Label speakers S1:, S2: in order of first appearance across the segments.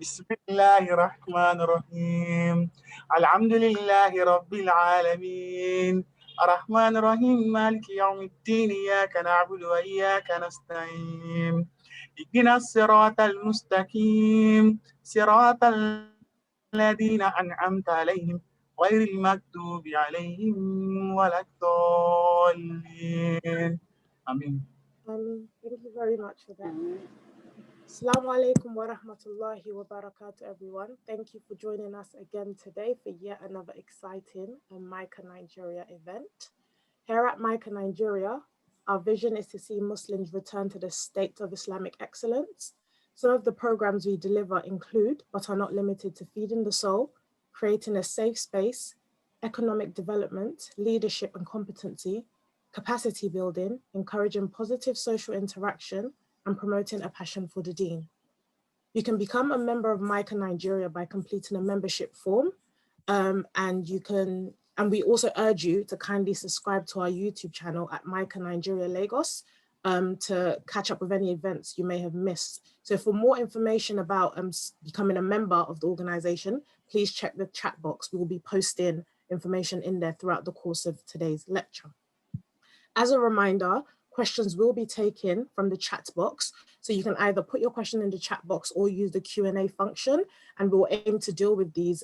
S1: بسم الله الرحمن الرحيم الحمد لله رب العالمين الرحمن الرحيم مالك يوم الدين إياك نعبد وإياك نستعين اهدنا الصراط المستقيم صراط الذين أنعمت عليهم غير المكتوب عليهم ولا الضالين آمين.
S2: Thank you very much for that. Assalamu alaikum wa rahmatullahi wa barakatuh, everyone. Thank you for joining us again today for yet another exciting Micah Nigeria event. Here at Micah Nigeria, our vision is to see Muslims return to the state of Islamic excellence. Some of the programs we deliver include, but are not limited to, feeding the soul, creating a safe space, economic development, leadership and competency, capacity building, encouraging positive social interaction, and promoting a passion for the deen. You can become a member of Micah Nigeria by completing a membership form, and we also urge you to kindly subscribe to our YouTube channel at Micah Nigeria Lagos to catch up with any events you may have missed. So for more information about becoming a member of the organization, please check the chat box. We will be posting information in there throughout the course of today's lecture. As a reminder, questions will be taken from the chat box. So you can either put your question in the chat box or use the Q&A function, and we'll aim to deal with these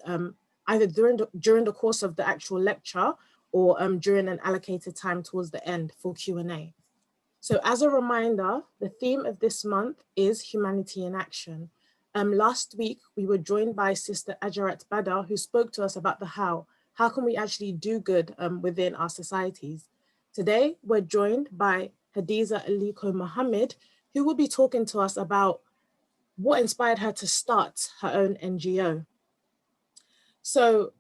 S2: either during the course of the actual lecture or during an allocated time towards the end for Q&A. So as a reminder, the theme of this month is Humanity in Action. Last week, we were joined by Sister Ajarat Badar, who spoke to us about the how. How can we actually do good within our societies? Today, we're joined by Hadiza Aliko Mohammed, who will be talking to us about what inspired her to start her own NGO. So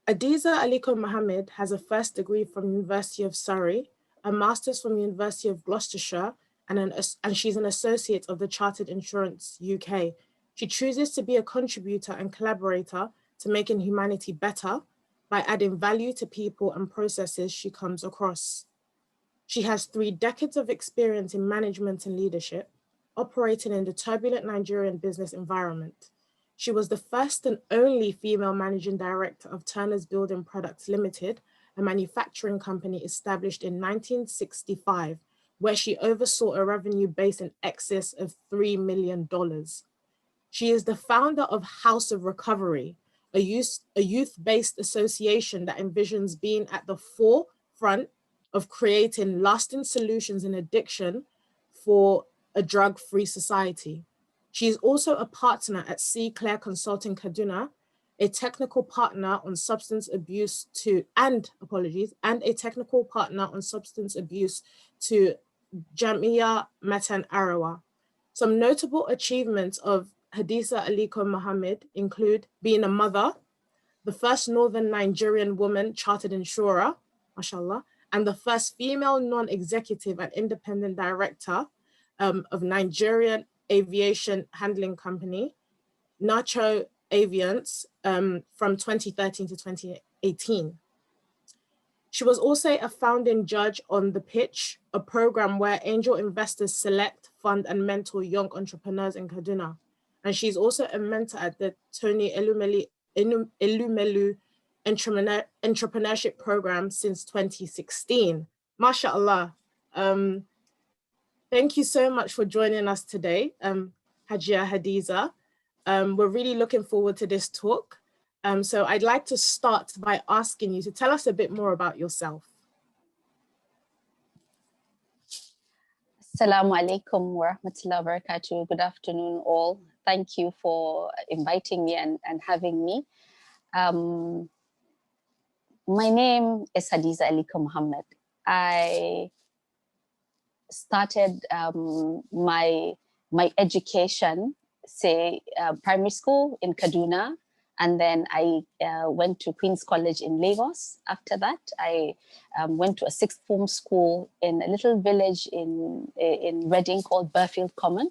S2: Hadiza Aliko Mohammed has a first degree from University of Surrey, a master's from University of Gloucestershire, and she's an associate of the Chartered Insurance UK. She chooses to be a contributor and collaborator to making humanity better by adding value to people and processes she comes across. She has 3 decades of experience in management and leadership, operating in the turbulent Nigerian business environment. She was the first and only female managing director of Turner's Building Products Limited, a manufacturing company established in 1965, where she oversaw a revenue base in excess of $3 million. She is the founder of House of Recovery, a youth-based association that envisions being at the forefront of creating lasting solutions in addiction for a drug-free society. She is also a partner at C. Clare Consulting Kaduna, a technical partner on substance abuse and a technical partner on substance abuse to Jamia Matan Arawa. Some notable achievements of Hadiza Aliko Mohammed include being a mother, the first Northern Nigerian woman chartered insurer, mashallah, and the first female non-executive and independent director of Nigerian aviation handling company, Nacho Aviance, from 2013 to 2018. She was also a founding judge on The Pitch, a program where angel investors select, fund, and mentor young entrepreneurs in Kaduna. And she's also a mentor at the Tony Elumelu Entrepreneurship Program since 2016. MashaAllah. Thank you so much for joining us today, Hajia Hadiza. We're really looking forward to this talk. So I'd like to start by asking you to tell us a bit more about yourself.
S3: Assalamu alaikum wa rahmatullahi wa barakatuh. Good afternoon, all. Thank you for inviting me and having me. My name is Hadiza Aliko Mohammed. I started my education, primary school in Kaduna, and then I went to Queen's College in Lagos. After that, I went to a 6th form school in a little village in Reading called Burfield Common.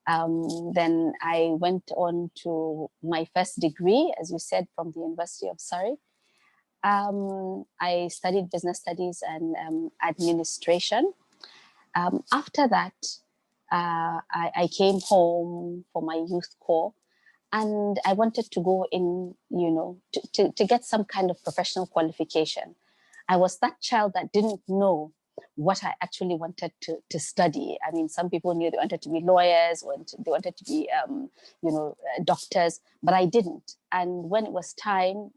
S3: Then I went on to my first degree, as you said, from the University of Surrey. I studied business studies and administration. After that, I came home for my youth corps, And I wanted to go in, to get some kind of professional qualification. I was that child that didn't know what I actually wanted to study. I mean, some people knew they wanted to be lawyers, or they wanted to be, doctors, but I didn't. And when it was time,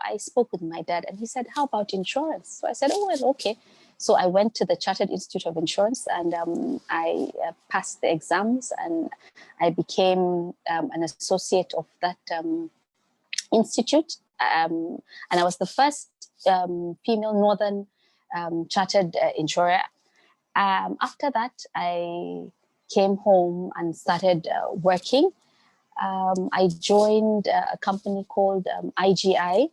S3: I spoke with my dad, and he said, "How about insurance?" So I said, "Oh, well, okay." So I went to the Chartered Institute of Insurance, and I passed the exams, and I became an associate of that institute. And I was the first female Northern chartered insurer. After that, I came home and started working. I joined a company called IGI.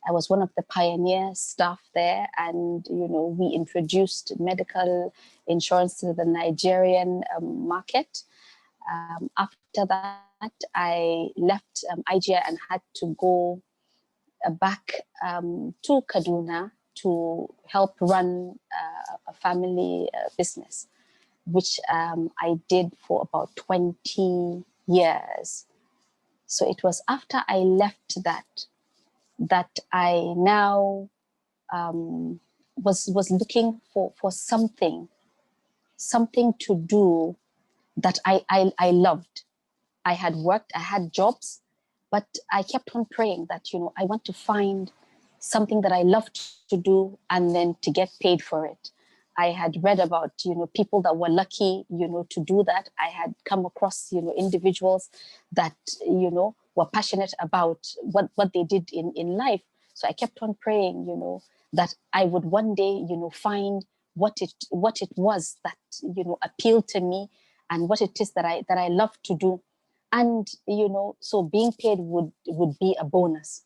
S3: I was one of the pioneer staff there, and we introduced medical insurance to the Nigerian market. After that, I left IGI and had to go back to Kaduna to help run a family business, which I did for about 20 years. So it was after I left that I now was looking for something to do that I loved. I had worked, I had jobs, but I kept on praying that, I want to find something that I loved to do and then to get paid for it. I had read about, people that were lucky, to do that. I had come across, individuals that, were passionate about what they did in life. So I kept on praying, that I would one day, find what it was that, appealed to me and what it is that I love to do. And, so being paid would be a bonus.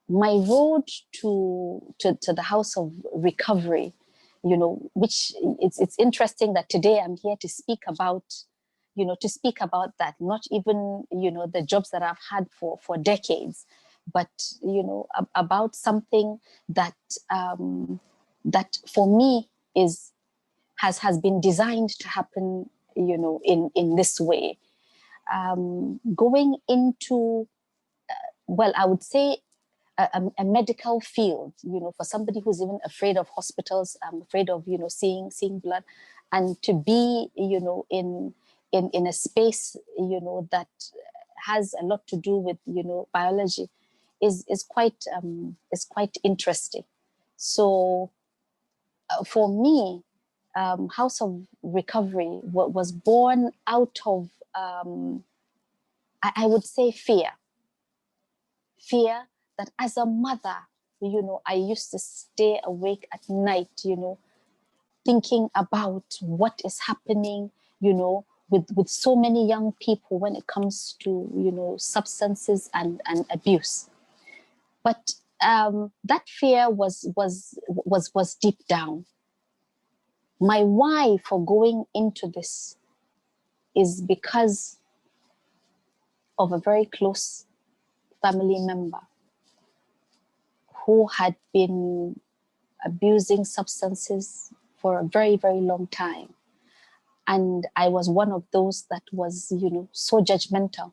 S3: My road to the house of recovery, which it's interesting that today I'm here to speak about, that, not even, the jobs that I've had for decades, but, about something that, that for me has been designed to happen, in this way. Going into, well, I would say a medical field, for somebody who's even afraid of hospitals, afraid of, seeing blood, and to be, in a space, that has a lot to do with, biology is quite interesting. So for me, House of Recovery was born out of, I would say, fear that as a mother, I used to stay awake at night, thinking about what is happening, with so many young people when it comes to, substances and abuse. But that fear was deep down. My why for going into this is because of a very close family member who had been abusing substances for a very, very long time. And I was one of those that was, so judgmental.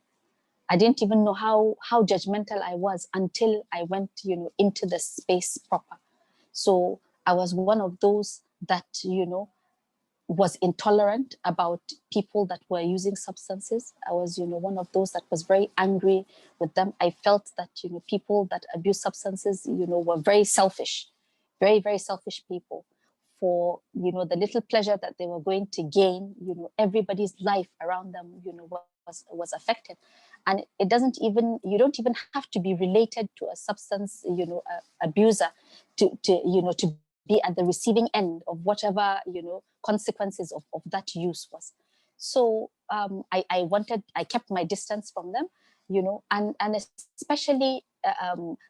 S3: I didn't even know how judgmental I was until I went, into the space proper. So I was one of those that, was intolerant about people that were using substances. I was, one of those that was very angry with them. I felt that, people that abuse substances, were very selfish, very, very selfish people. For, the little pleasure that they were going to gain, everybody's life around them, was affected. And it doesn't even, you don't even have to be related to a substance, abuser to be at the receiving end of whatever, consequences of that use was. So I kept my distance from them, and especially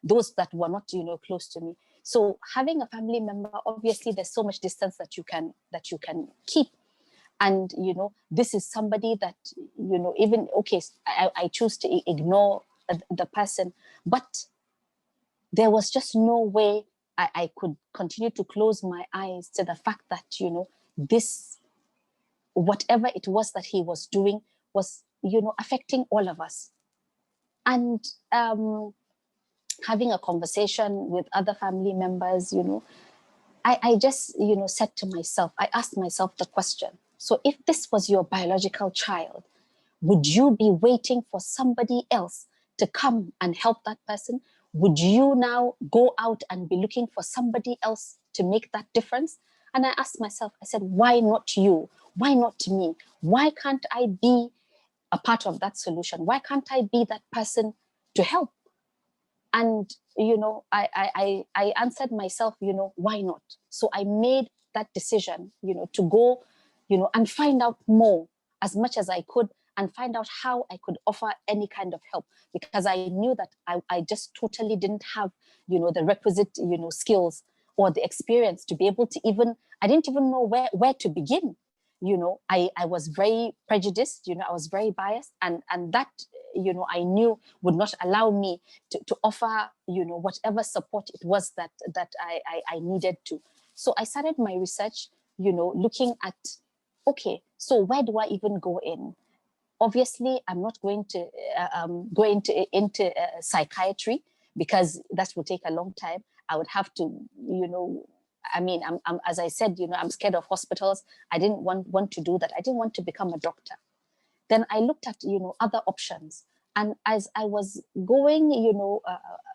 S3: those that were not, close to me. So having a family member, obviously there's so much distance that you can keep. And, this is somebody that, even, okay, I choose to ignore the person, but there was just no way I could continue to close my eyes to the fact that, this whatever it was that he was doing was, affecting all of us. And having a conversation with other family members, I just, said to myself, I asked myself the question, so if this was your biological child, would you be waiting for somebody else to come and help that person? Would you now go out and be looking for somebody else to make that difference? And I asked myself, I said, why not you? Why not me? Why can't I be a part of that solution? Why can't I be that person to help? And, I answered myself, why not? So I made that decision, to go, and find out more as much as I could, and find out how I could offer any kind of help, because I knew that I just totally didn't have, the requisite, skills or the experience to be able to I didn't even know where to begin. I was very prejudiced, I was very biased, and that, I knew would not allow me to offer, whatever support it was that I needed to. So I started my research, looking at, okay, so where do I even go in? Obviously, I'm not going to go into psychiatry, because that will take a long time. I would have to, I'm as I said, I'm scared of hospitals. I didn't want to do that. I didn't want to become a doctor. Then I looked at, other options. And as I was going,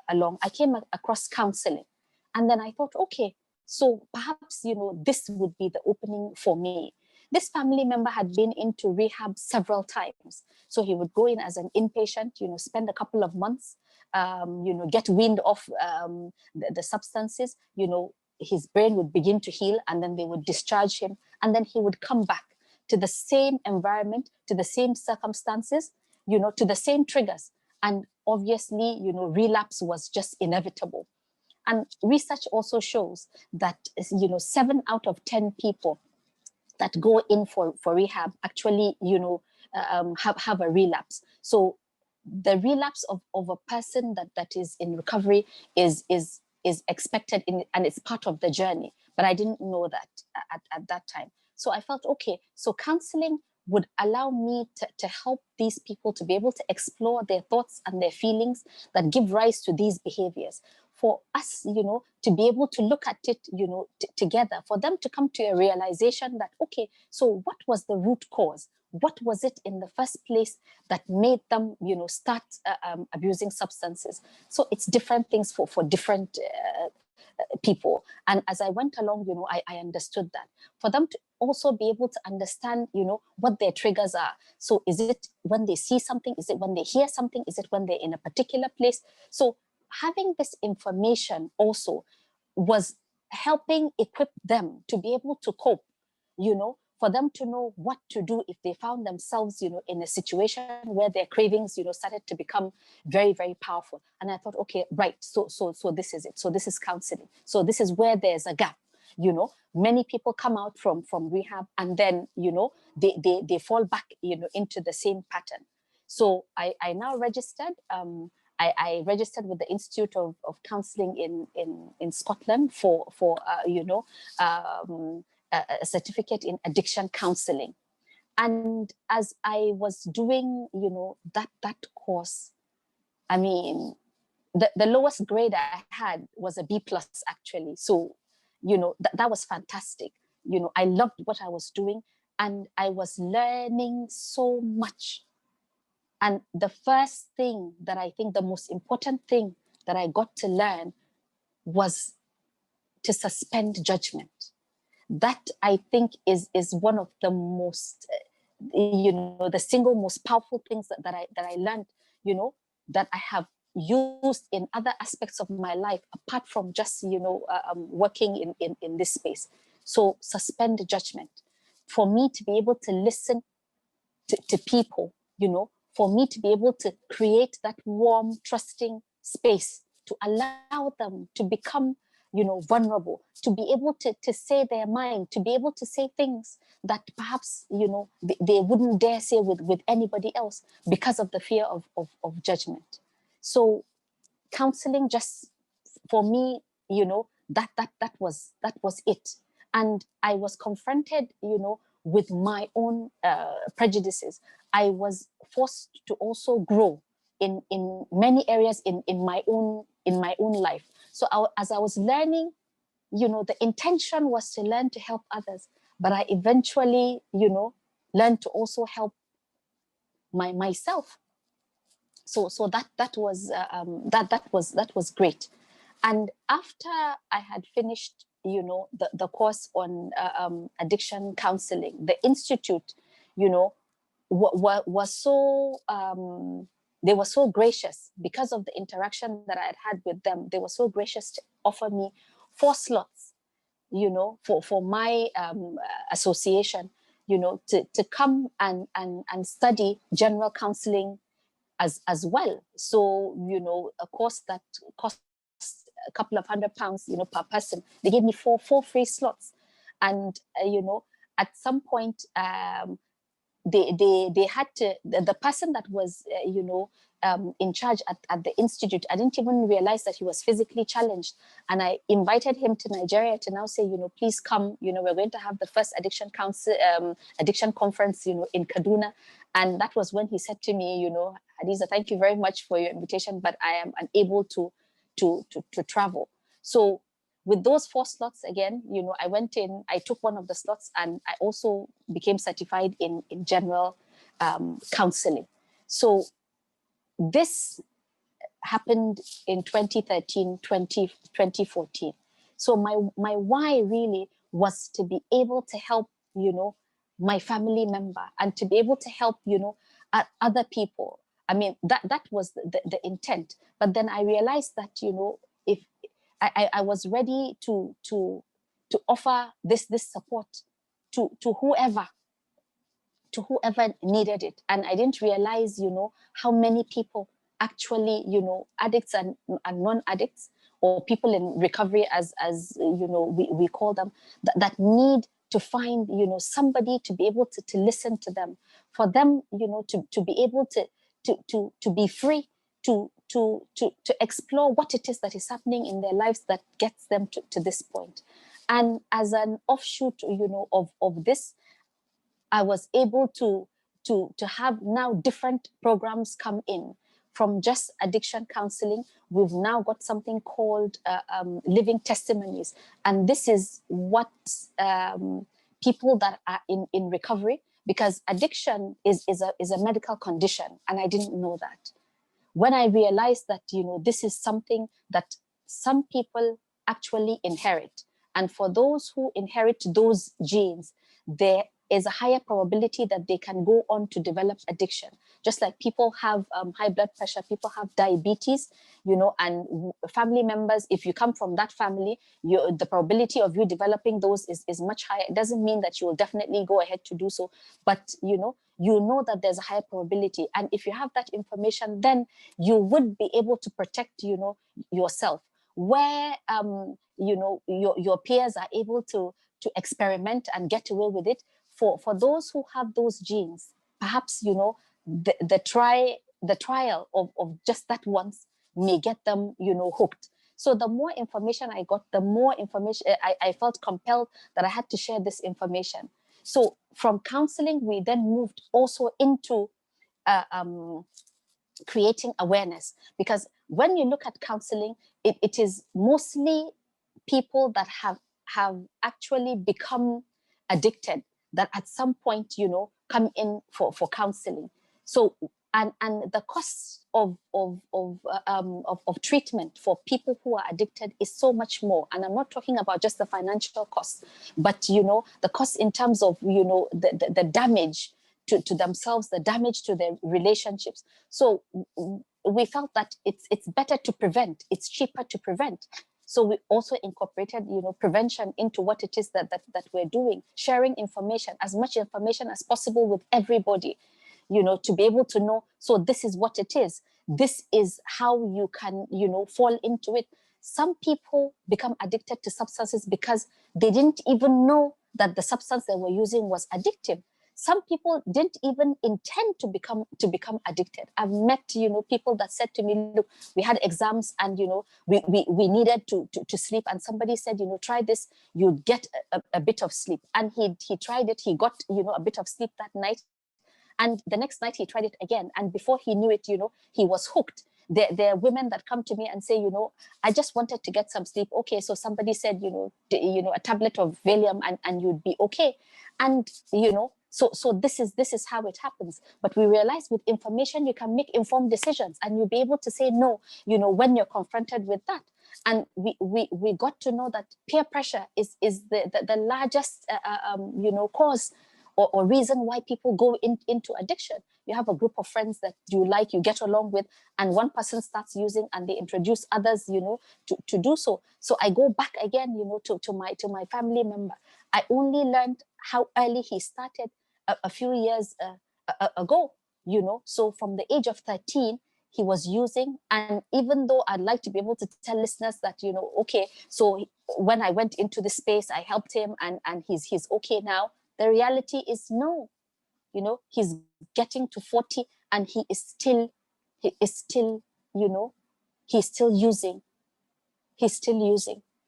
S3: along, I came across counseling. And then I thought, okay, so perhaps, this would be the opening for me. This family member had been into rehab several times. So he would go in as an inpatient, spend a couple of months, get weaned off the substances, his brain would begin to heal, and then they would discharge him. And then he would come back to the same environment, to the same circumstances, to the same triggers. And obviously, relapse was just inevitable. And research also shows that, 7 out of 10 people that go in for rehab actually, have a relapse. So the relapse of a person that is in recovery is expected and it's part of the journey. But I didn't know that at that time. So I felt, okay, so counseling would allow me to help these people to be able to explore their thoughts and their feelings that give rise to these behaviors. For us, to be able to look at it, together, for them to come to a realization that, okay, so what was the root cause? What was it in the first place that made them, start abusing substances? So it's different things for different people. And as I went along, I understood that. For them to also be able to understand, what their triggers are. So is it when they see something? Is it when they hear something? Is it when they're in a particular place? So having this information also was helping equip them to be able to cope, for them to know what to do if they found themselves, in a situation where their cravings, started to become very, very powerful. And I thought, okay, right, so this is it. So this is counseling. So this is where there's a gap. Many people come out from rehab, and then, they fall back, into the same pattern. So I now registered. I registered with the Institute of Counselling in Scotland for a certificate in addiction counselling. And as I was doing, that course, I mean, the lowest grade I had was a B plus actually. So, that was fantastic. I loved what I was doing, and I was learning so much. And the first thing that I think, the most important thing that I got to learn was to suspend judgment. That I think is one of the most, the single most powerful things that I learned, that I have used in other aspects of my life, apart from just, working in this space. So suspend judgment. For me to be able to listen to people, for me to be able to create that warm, trusting space to allow them to become, vulnerable, to be able to say their mind, to be able to say things that perhaps, they wouldn't dare say with anybody else because of the fear of judgment. So counseling just, for me, that was it. And I was confronted, with my own prejudices. I was forced to also grow in many areas in my own life. So as I was learning, you know, the intention was to learn to help others, but I eventually, you know, learned to also help myself. So that was great. And after I had finished, you know, the course on addiction counseling, the institute, you know, was so they were so gracious because of the interaction that I had with them. They were so gracious to offer me 4 slots, you know, for my association, you know, to come and study general counseling as well. So, you know, a course that costs a couple of £100, you know, per person. They gave me four free slots, and you know, at some point, they had to, the person that was you know, in charge at the institute, I didn't even realize that he was physically challenged, and I invited him to Nigeria to now say, you know, please come, you know, we're going to have the first addiction conference, you know, in Kaduna. And that was when he said to me, you know, Hadiza, thank you very much for your invitation, but I am unable to travel. So with those 4 slots, again, you know, I went in, I took one of the slots, and I also became certified in general counseling. So this happened in 2013, 2014. So my why really was to be able to help, you know, my family member, and to be able to help, you know, other people. I mean, that was the intent. But then I realized that, you know, if I was ready to offer this support to whoever needed it. And I didn't realize, you know, how many people actually, you know, addicts and non-addicts, or people in recovery, as you know, we call them, that need to find, you know, somebody to be able to listen to them, for them, you know, to be able to be free to explore what it is that is happening in their lives that gets them to this point. And as an offshoot, you know, of this, I was able to have now different programs come in. From just addiction counseling, we've now got something called living testimonies. And this is what people that are in recovery, because addiction is a medical condition, and I didn't know that. When I realized that, you know, this is something that some people actually inherit. And for those who inherit those genes, there is a higher probability that they can go on to develop addiction. Just like people have high blood pressure, people have diabetes, you know, and family members, if you come from that family, the probability of you developing those is much higher. It doesn't mean that you will definitely go ahead to do so, but you know that there's a higher probability. And if you have that information, then you would be able to protect, you know, yourself, where you know, your peers are able to experiment and get away with it. For those who have those genes, perhaps, you know, the trial of just that once may get them, you know, hooked. So the more information I got, the more information I felt compelled that I had to share this information. So from counseling, we then moved also into creating awareness, because when you look at counseling, it is mostly people that have actually become addicted, that at some point, you know, come in for counseling. So and the costs of treatment for people who are addicted is so much more. And I'm not talking about just the financial costs, but, you know, the costs in terms of, you know, the damage to themselves, the damage to their relationships. So we felt that it's better to prevent. It's cheaper to prevent. So we also incorporated, you know, prevention into what it is that we're doing, sharing information, as much information as possible with everybody, you know, to be able to know, so this is what it is. This is how you can, you know, fall into it. Some people become addicted to substances because they didn't even know that the substance they were using was addictive. some people didn't even intend to become addicted. I've met, you know, people that said to me, look, we had exams and, you know, we needed to sleep, and somebody said, you know, try this, you'd get a bit of sleep. And he tried it, he got, you know, a bit of sleep that night, and the next night he tried it again, and before he knew it, you know, he was hooked. There are women that come to me and say, you know, I just wanted to get some sleep. Okay, so somebody said, you know, a tablet of Valium and you'd be okay. And, you know, so this is how it happens. But we realize with information, you can make informed decisions, and you'll be able to say no, you know, when you're confronted with that. And we got to know that peer pressure is the largest, you know, cause or reason why people go into addiction. You have a group of friends that you like, you get along with, and one person starts using and they introduce others, you know, to do so. So I go back again, you know, to my family member. I only learned how early he started a few years ago, you know. So from the age of 13, he was using. And even though I'd like to be able to tell listeners that, you know, okay, so when I went into this space, I helped him and he's okay now. The reality is no, you know, he's getting to 40 and he is still, you know, he's still using.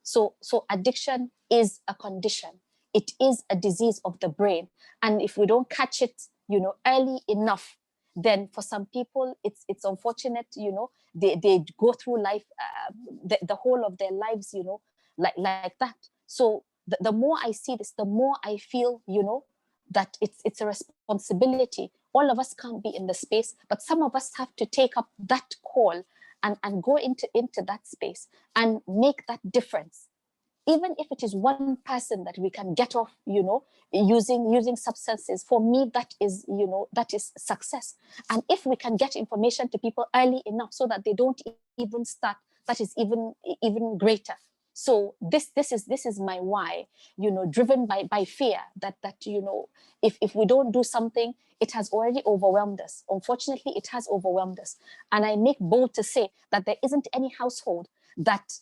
S3: So addiction is a condition. It is a disease of the brain. And if we don't catch it, you know, early enough, then for some people, it's unfortunate, you know, they go through life, the whole of their lives, you know, like that. So the more I see this, the more I feel, you know, that it's a responsibility. All of us can't be in the space, but some of us have to take up that call and go into that space and make that difference. Even if it is one person that we can get off, you know, using substances, for me, that is, you know, that is success. And if we can get information to people early enough so that they don't even start, that is even greater. So this is my why, you know, driven by fear that you know, if we don't do something, it has already overwhelmed us. Unfortunately, it has overwhelmed us. And I make bold to say that there isn't any household that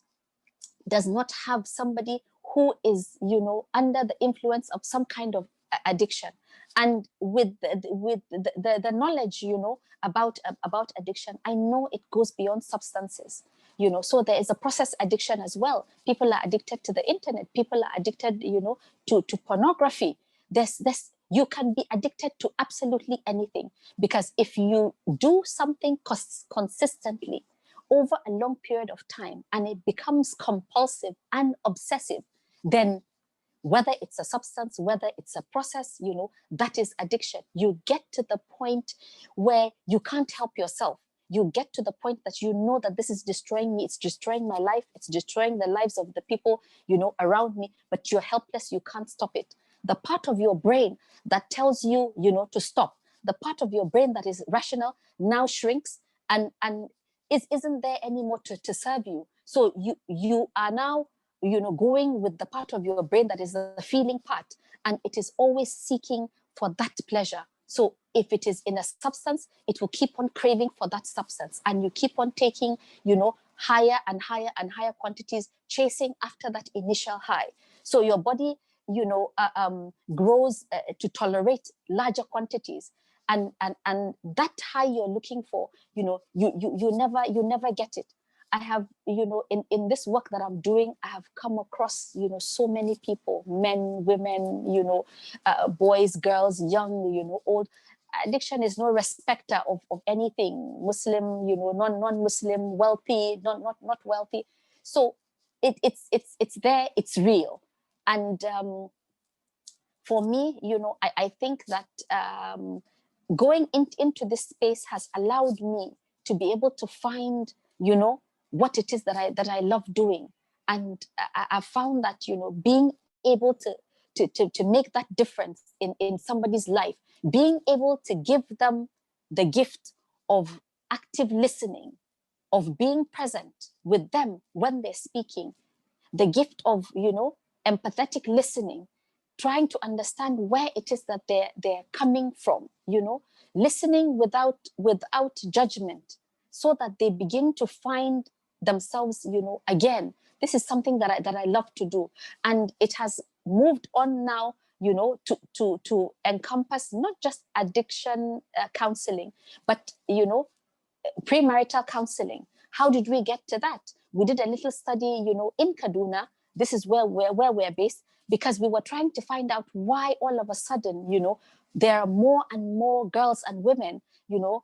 S3: does not have somebody who is, you know, under the influence of some kind of addiction. And with the knowledge, you know, about addiction, I know it goes beyond substances, you know. So there is a process addiction as well. People are addicted to the internet. People are addicted, you know, to pornography. There's you can be addicted to absolutely anything, because if you do something consistently over a long period of time and it becomes compulsive and obsessive, then whether it's a substance, whether it's a process, you know, that is addiction. You get to the point where you can't help yourself. You get to the point that you know that this is destroying me, it's destroying my life, it's destroying the lives of the people, you know, around me, but you're helpless, you can't stop it. The part of your brain that tells you, you know, to stop, the part of your brain that is rational now shrinks and isn't there anymore to serve you. So you are now, you know, going with the part of your brain that is the feeling part, and it is always seeking for that pleasure. So if it is in a substance, it will keep on craving for that substance, and you keep on taking, you know, higher and higher and higher quantities, chasing after that initial high. So your body, you know, grows to tolerate larger quantities, and that high you're looking for, you know, you never get it. I have, you know, in this work that I'm doing, I have come across, you know, so many people, men, women, you know, boys, girls, young, you know, old. Addiction is no respecter of anything, Muslim, you know, non-Muslim, wealthy, not wealthy. So it's there, it's real. And for me, you know, I think that going into this space has allowed me to be able to find, you know, what it is that I love doing. And I found that, you know, being able to make that difference in somebody's life, being able to give them the gift of active listening, of being present with them when they're speaking, the gift of, you know, empathetic listening, trying to understand where it is that they're coming from, you know, listening without judgment, so that they begin to find themselves, you know, again. This is something that I love to do, and it has moved on now you know, to encompass not just addiction counseling, but, you know, premarital counseling. How did we get to that? We did a little study, you know, in Kaduna. This is where we're based, because we were trying to find out why all of a sudden, you know, there are more and more girls and women, you know,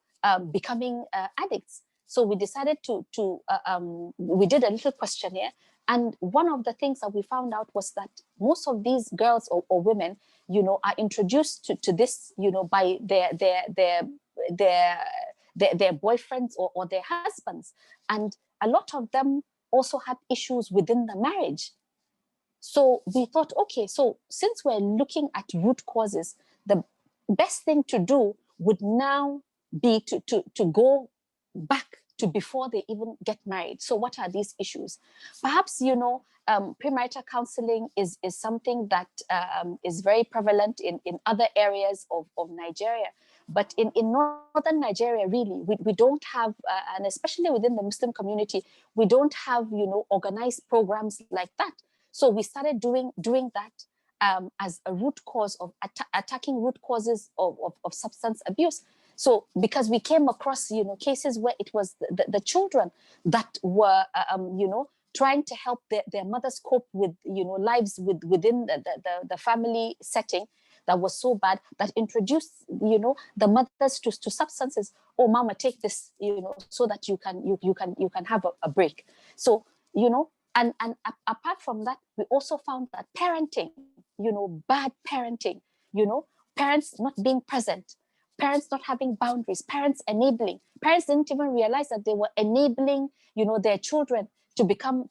S3: becoming addicts. So we decided we did a little questionnaire. And one of the things that we found out was that most of these girls or women, you know, are introduced to this, you know, by their boyfriends or their husbands. And a lot of them also had issues within the marriage. So we thought, okay, so since we're looking at root causes, the best thing to do would now be to go back to before they even get married. So what are these issues? Perhaps, you know, premarital counseling is something that is very prevalent in other areas of Nigeria. But in northern Nigeria, really, we don't have, and especially within the Muslim community, we don't have, you know, organized programs like that. So we started doing that as a root cause of attacking root causes of substance abuse. So because we came across, you know, cases where it was the children that were, you know, trying to help their mothers cope with, you know, lives within the family setting that was so bad, that introduced, you know, the mothers to substances. Oh, mama, take this, you know, so that you can have a break. So, you know, and apart from that, we also found that parenting, you know, bad parenting, you know, parents not being present, parents not having boundaries, parents enabling. Parents didn't even realize that they were enabling, you know, their children to become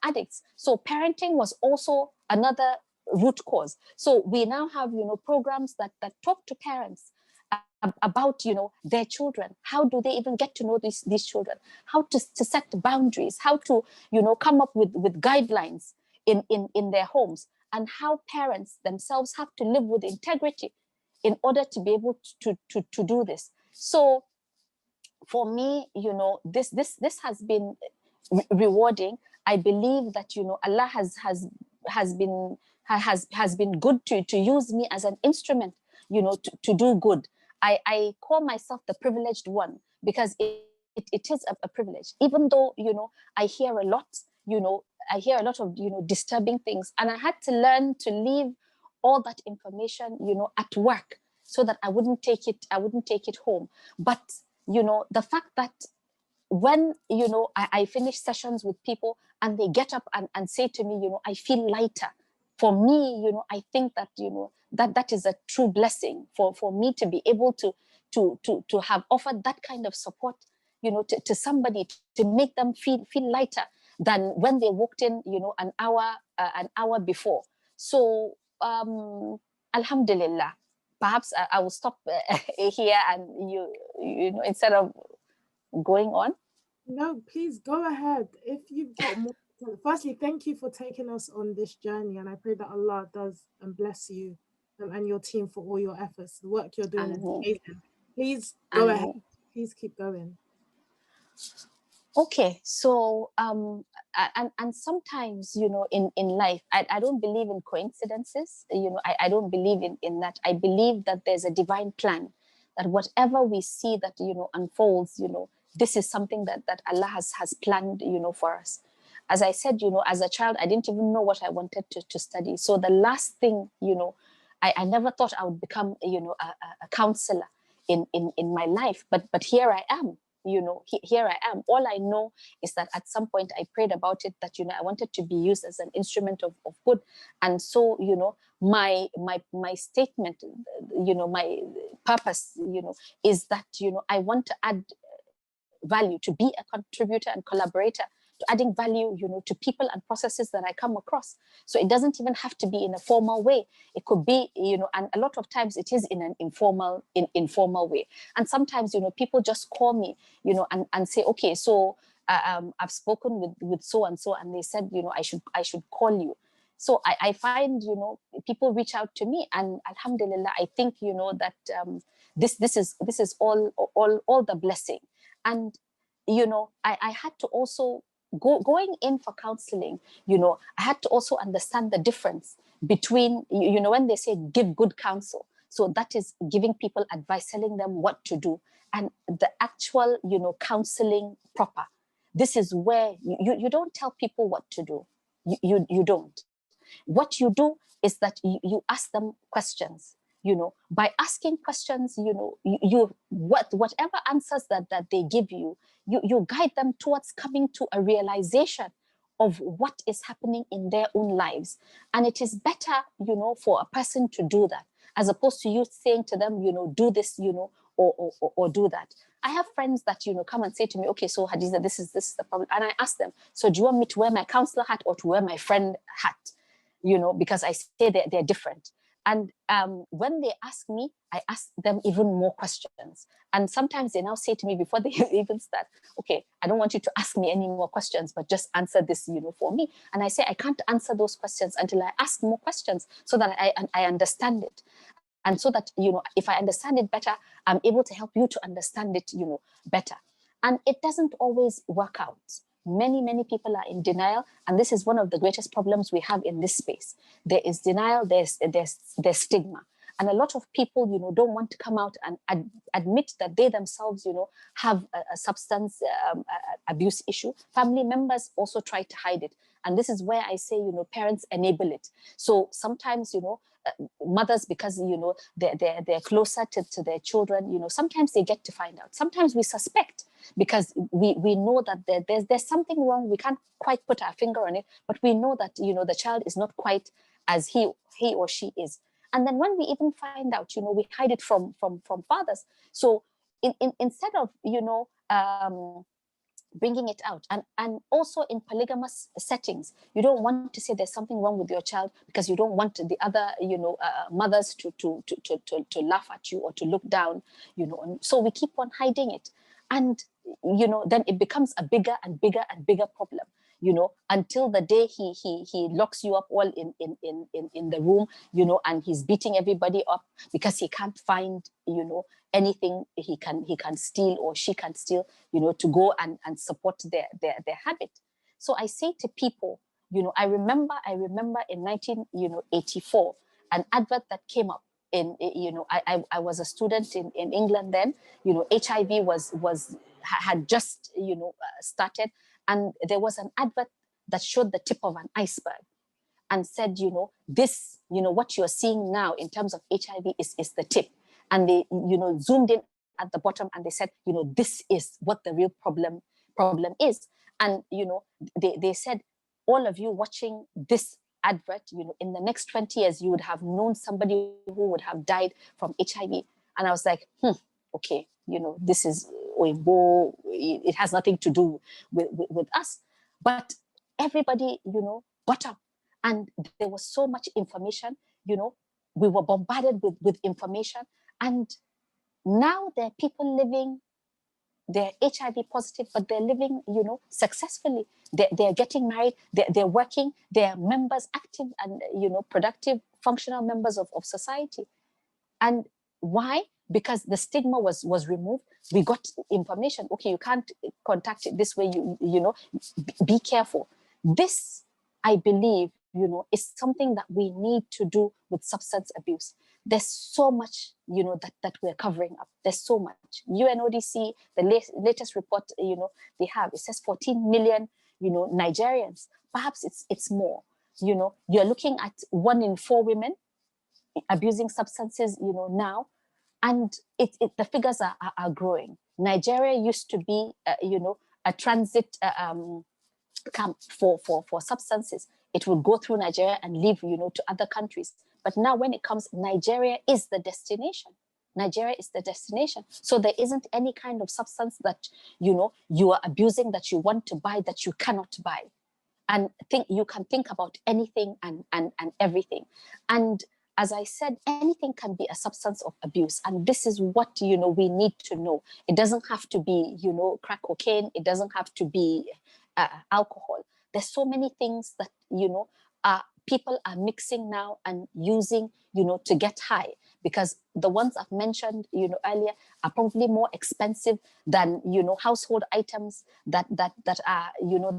S3: addicts. So parenting was also another root cause. So we now have, you know, programs that talk to parents about, you know, their children. How do they even get to know these children? How to set boundaries, how to, you know, come up with guidelines in their homes, and how parents themselves have to live with integrity in order to be able to do this. So for me, you know, this has been rewarding. I believe that, you know, Allah has been good to use me as an instrument, you know, to do good. I call myself the privileged one, because it is a privilege, even though, you know, I hear a lot, you know, I hear a lot of, you know, disturbing things, and I had to learn to leave all that information, you know, at work, so that I wouldn't take it home. But, you know, the fact that when, you know, I finish sessions with people and they get up and say to me, you know, I feel lighter. For me, you know, I think that, you know, that is a true blessing for me to be able to have offered that kind of support, you know, to somebody, to make them feel lighter than when they walked in, you know, an hour before. So Alhamdulillah. Perhaps I will stop here, and you know, instead of going on.
S2: No, please go ahead. If you've got more. Firstly, thank you for taking us on this journey, and I pray that Allah does and bless you and your team for all your efforts. The work you're doing is amazing. Please go ahead. Please keep going.
S3: Okay, so and sometimes, you know, in life, I don't believe in coincidences. You know, I don't believe in that. I believe that there's a divine plan, that whatever we see that, you know, unfolds, you know, this is something that Allah has planned, you know, for us. As I said, you know, as a child, I didn't even know what I wanted to study. So the last thing, you know, I never thought I would become, you know, a counselor in my life. But here I am. You know, here I am. All I know is that at some point I prayed about it, that, you know, I wanted to be used as an instrument of good. And so, you know, my statement, you know, my purpose, you know, is that, you know, I want to add value, to be a contributor and collaborator, to adding value, you know, to people and processes that I come across. So it doesn't even have to be in a formal way. It could be, you know, and a lot of times it is in an informal way. And sometimes, you know, people just call me, you know, and say, okay, so I've spoken with so and so, and they said, you know, I should call you. So I find, you know, people reach out to me, and Alhamdulillah, I think, you know, that this is all the blessing. And, you know, I had to also going in for counseling, you know, I had to also understand the difference between, when they say give good counsel, so that is giving people advice, telling them what to do, and the actual, counseling proper. This is where you don't tell people what to do. You don't. What you do is that you ask them questions. By asking questions, whatever answers that they give you, you guide them towards coming to a realization of what is happening in their own lives. And it is better, for a person to do that, as opposed to you saying to them, do this, or do that. I have friends that, come and say to me, okay, so Hadiza, this is the problem. And I ask them, so do you want me to wear my counselor hat or to wear my friend hat? Because I say they're different. And when they ask me, I ask them even more questions. And sometimes they now say to me before they even start, okay, I don't want you to ask me any more questions, but just answer this, for me. And I say, I can't answer those questions until I ask more questions so that I understand it. And so that, if I understand it better, I'm able to help you to understand it, better. And it doesn't always work out. Many people are in denial, and this is one of the greatest problems we have in this space. There is denial, there's stigma, and a lot of people, don't want to come out and admit that they themselves, have a substance abuse issue. Family members also try to hide it, and this is where I say, parents enable it. So sometimes, mothers, because they're closer to their children, sometimes they get to find out. Sometimes we suspect, because we know that there's something wrong. We can't quite put our finger on it, but we know that the child is not quite as he or she is. And then when we even find out, we hide it from fathers. So instead of bringing it out, and also in polygamous settings, you don't want to say there's something wrong with your child, because you don't want the other mothers to laugh at you or to look down, and so we keep on hiding it. And then it becomes a bigger and bigger and bigger problem, until the day he locks you up all in the room, and he's beating everybody up because he can't find anything he can steal or she can steal, to go and support their habit. So I say to people, I remember in 1984, an advert that came up in, I was a student in England then. HIV had just started, and there was an advert that showed the tip of an iceberg and said, this, what you're seeing now in terms of HIV is the tip. And they, zoomed in at the bottom, and they said, this is what the real problem is. And, they said, all of you watching this advert, in the next 20 years, you would have known somebody who would have died from HIV. And I was like, okay, this is Oimbo, it has nothing to do with us. But everybody, got up, and there was so much information, we were bombarded with information. And now there are people living, they're HIV positive, but they're living, successfully. They're getting married, they're working, they're members, active and, productive, functional members of society. And why? Because the stigma was removed. We got information. Okay, you can't contact it this way, be careful. This, I believe, is something that we need to do with substance abuse. There's so much, that we're covering up. There's so much. UNODC, the latest report, they have, it says 14 million, Nigerians. Perhaps it's more. You're looking at 1 in 4 women abusing substances, now, and the figures are growing. Nigeria used to be, a transit camp for substances. It would go through Nigeria and leave, to other countries. But now when it comes, Nigeria is the destination. Nigeria is the destination. So there isn't any kind of substance that, you are abusing, that you want to buy, that you cannot buy. And you can think about anything and everything. And as I said, anything can be a substance of abuse. And this is what, we need to know. It doesn't have to be, crack cocaine. It doesn't have to be alcohol. There's so many things that, people are mixing now and using, to get high, because the ones I've mentioned, earlier are probably more expensive than, household items that are,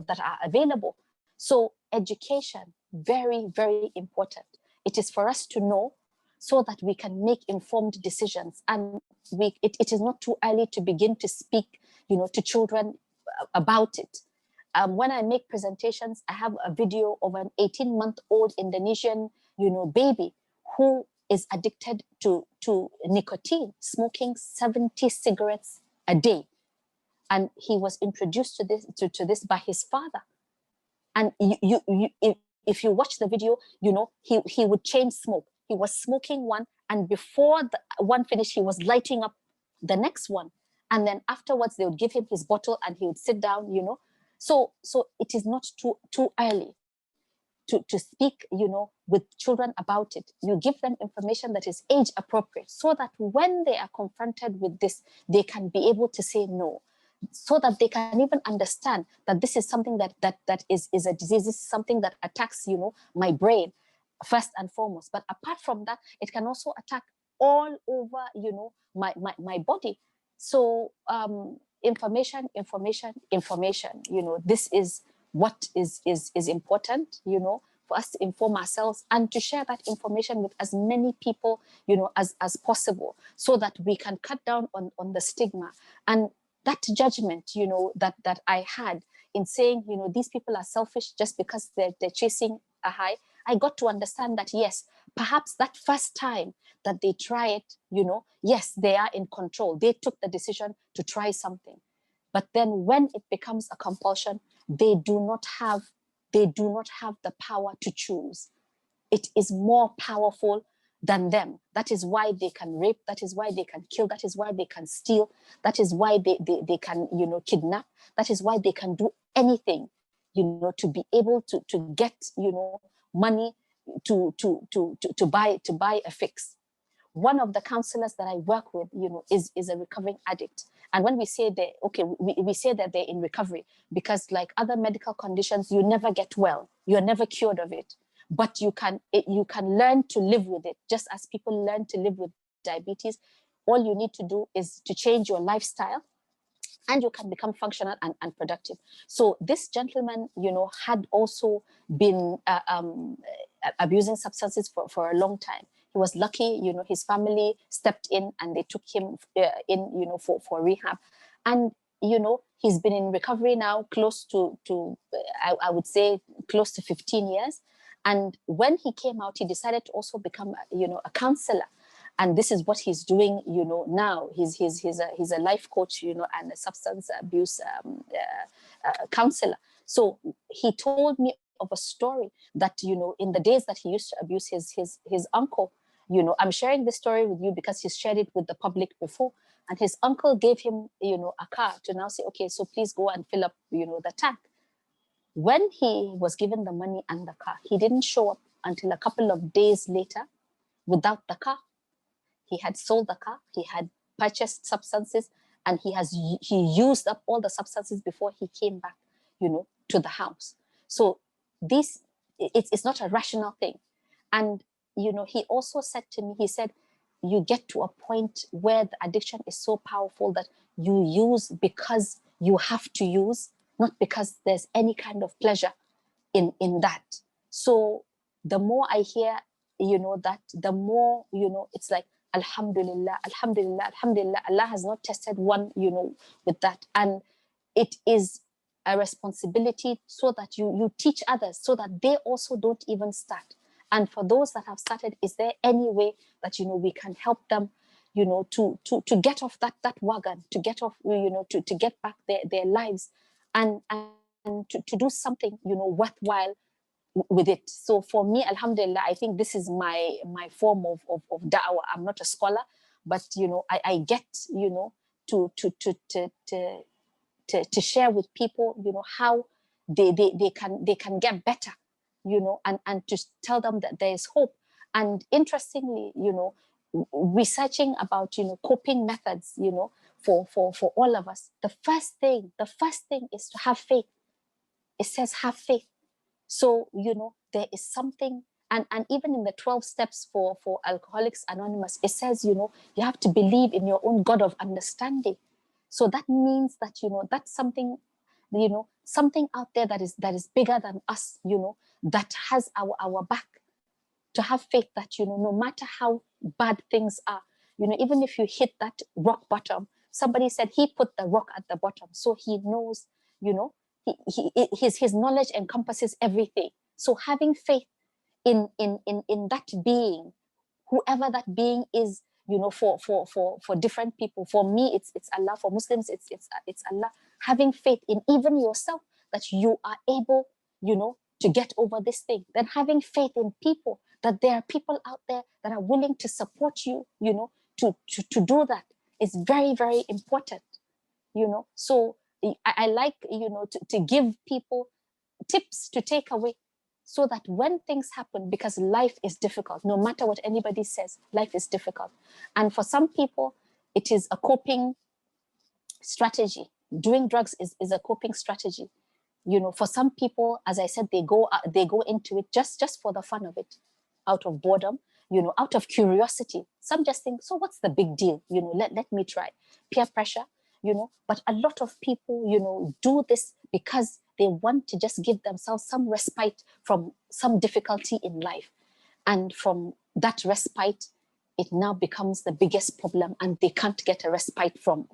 S3: that are available. So education, very, very important. It is for us to know so that we can make informed decisions. And it is not too early to begin to speak, to children about it. When I make presentations, I have a video of an 18-month-old Indonesian, baby who is addicted to nicotine, smoking 70 cigarettes a day. And he was introduced to this by his father. And if you watch the video, he would chain smoke. He was smoking one, and before the one finished, he was lighting up the next one. And then afterwards, they would give him his bottle, and he would sit down. So it is not too early to speak, with children about it. You give them information that is age appropriate, so that when they are confronted with this, they can be able to say no, so that they can even understand that this is something that is a disease. This is something that attacks, my brain first and foremost. But apart from that, it can also attack all over, my body. So information. This is what is important, for us to inform ourselves and to share that information with as many people, as possible, so that we can cut down on the stigma and that judgment, that I had in saying, these people are selfish just because they're chasing a high. I got to understand that, yes, perhaps that first time that they try it, yes, they are in control. They took the decision to try something. But then when it becomes a compulsion, they do not have the power to choose. It is more powerful than them. That is why they can rape. That is why they can kill. That is why they can steal. That is why they can, kidnap. That is why they can do anything, to be able to get, money to buy a fix. One of the counselors that I work with, is a recovering addict. And when we say we say that they're in recovery because, like other medical conditions, you never get well. You're never cured of it. But you can learn to live with it, just as people learn to live with diabetes. All you need to do is to change your lifestyle, and you can become functional and productive. So this gentleman, had also been abusing substances for a long time. He was lucky, his family stepped in and they took him in, for rehab. And, he's been in recovery now close to I would say close to 15 years. And when he came out, he decided to also become, a counselor. And this is what he's doing, now. He's a life coach, and a substance abuse counselor. So he told me of a story that, in the days that he used to abuse his uncle, I'm sharing this story with you because he's shared it with the public before. And his uncle gave him, a car to now say, okay, so please go and fill up, the tank. When he was given the money and the car, he didn't show up until a couple of days later without the car. He had sold the car, he had purchased substances, and he used up all the substances before he came back, to the house. So it's not a rational thing. And, he also said to me, he said, you get to a point where the addiction is so powerful that you use because you have to use, not because there's any kind of pleasure in that. So the more I hear, that, the more, it's like, Alhamdulillah, Alhamdulillah, Alhamdulillah, Allah has not tested one, with that. And it is a responsibility so that you teach others so that they also don't even start. And for those that have started, is there any way that, we can help them, to get off that wagon, to get off, to get back their lives and to do something, worthwhile with it. So for me, Alhamdulillah, I think this is my form of da'wah. I'm not a scholar, but I get to share with people how they can get better, and to tell them that there is hope. And interestingly, researching about coping methods, for all of us, the first thing is to have faith. It says have faith. So, there is something, and even in the 12 steps for Alcoholics Anonymous, it says, you have to believe in your own God of understanding. So that means that, that's something, something out there that is bigger than us, that has our back to have faith that, you know, no matter how bad things are, you know, even if you hit that rock bottom, somebody said he put the rock at the bottom, so he knows, you know, his knowledge encompasses everything. So having faith in that being, whoever that being is, you know, for different people. For me, it's Allah. For Muslims, it's Allah. Having faith in even yourself that you are able, you know, to get over this thing. Then having faith in people, that there are people out there that are willing to support you, you know, to do that is very, very important, you know. So I like, you know, to give people tips to take away, so that when things happen, because life is difficult, no matter what anybody says, life is difficult. And for some people, it is a coping strategy. Doing drugs is a coping strategy. You know, for some people, as I said, they go into it just for the fun of it, out of boredom, you know, out of curiosity. Some just think, so what's the big deal? You know, let me try. Peer pressure, you know. But a lot of people, you know, do this because they want to just give themselves some respite from some difficulty in life. And from that respite, it now becomes the biggest problem, and they can't get a respite from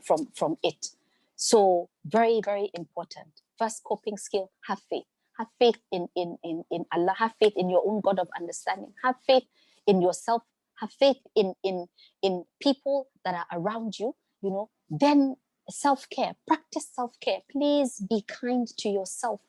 S3: it. So very, very important. First coping skill, have faith. Have faith in Allah. Have faith in your own God of understanding. Have faith in yourself. Have faith in people that are around you, you know. Then self-care, practice self-care. Please be kind to yourself.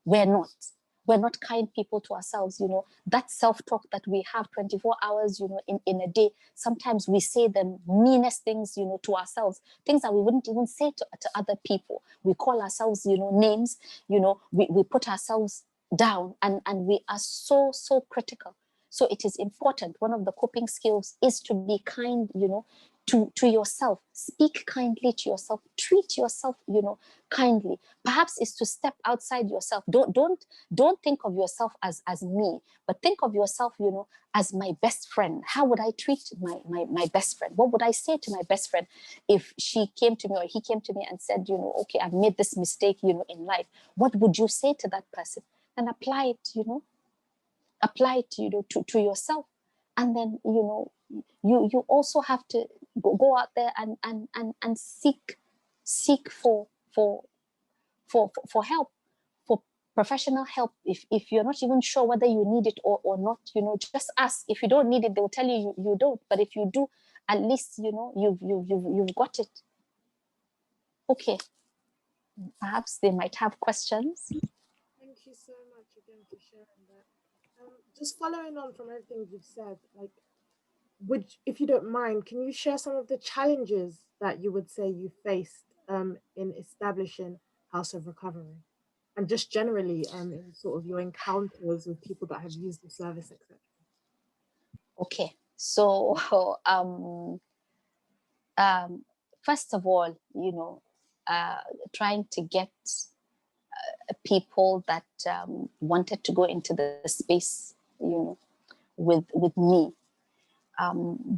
S3: We're not kind people to ourselves, you know. That self-talk that we have 24 hours, you know, in a day, sometimes we say the meanest things, you know, to ourselves, things that we wouldn't even say to other people. We call ourselves, you know, names, you know, we put ourselves down, and we are so critical. So it is important. One of the coping skills is to be kind, you know, to yourself. Speak kindly to yourself. Treat yourself, you know, kindly. Perhaps is to step outside yourself. Don't think of yourself as me, but think of yourself, you know, as my best friend. How would I treat my best friend? What would I say to my best friend if she came to me or he came to me and said, you know, okay, I've made this mistake, you know, in life? What would you say to that person? And apply it, you know, you know, to yourself. And then, you know, you also have to go out there and seek for help, for professional help. If you're not even sure whether you need it or not, you know, just ask. If you don't need it, they'll tell you you don't. But if you do, at least, you know, you've got it. Okay, perhaps they might have questions.
S2: Thank you so much again for sharing that. Just following on from everything you've said, like, if you don't mind, can you share some of the challenges that you would say you faced in establishing House of Recovery, and just generally in sort of your encounters with people that have used the service, etc.?
S3: Okay, so first of all, you know, trying to get people that wanted to go into the space, you know, with me.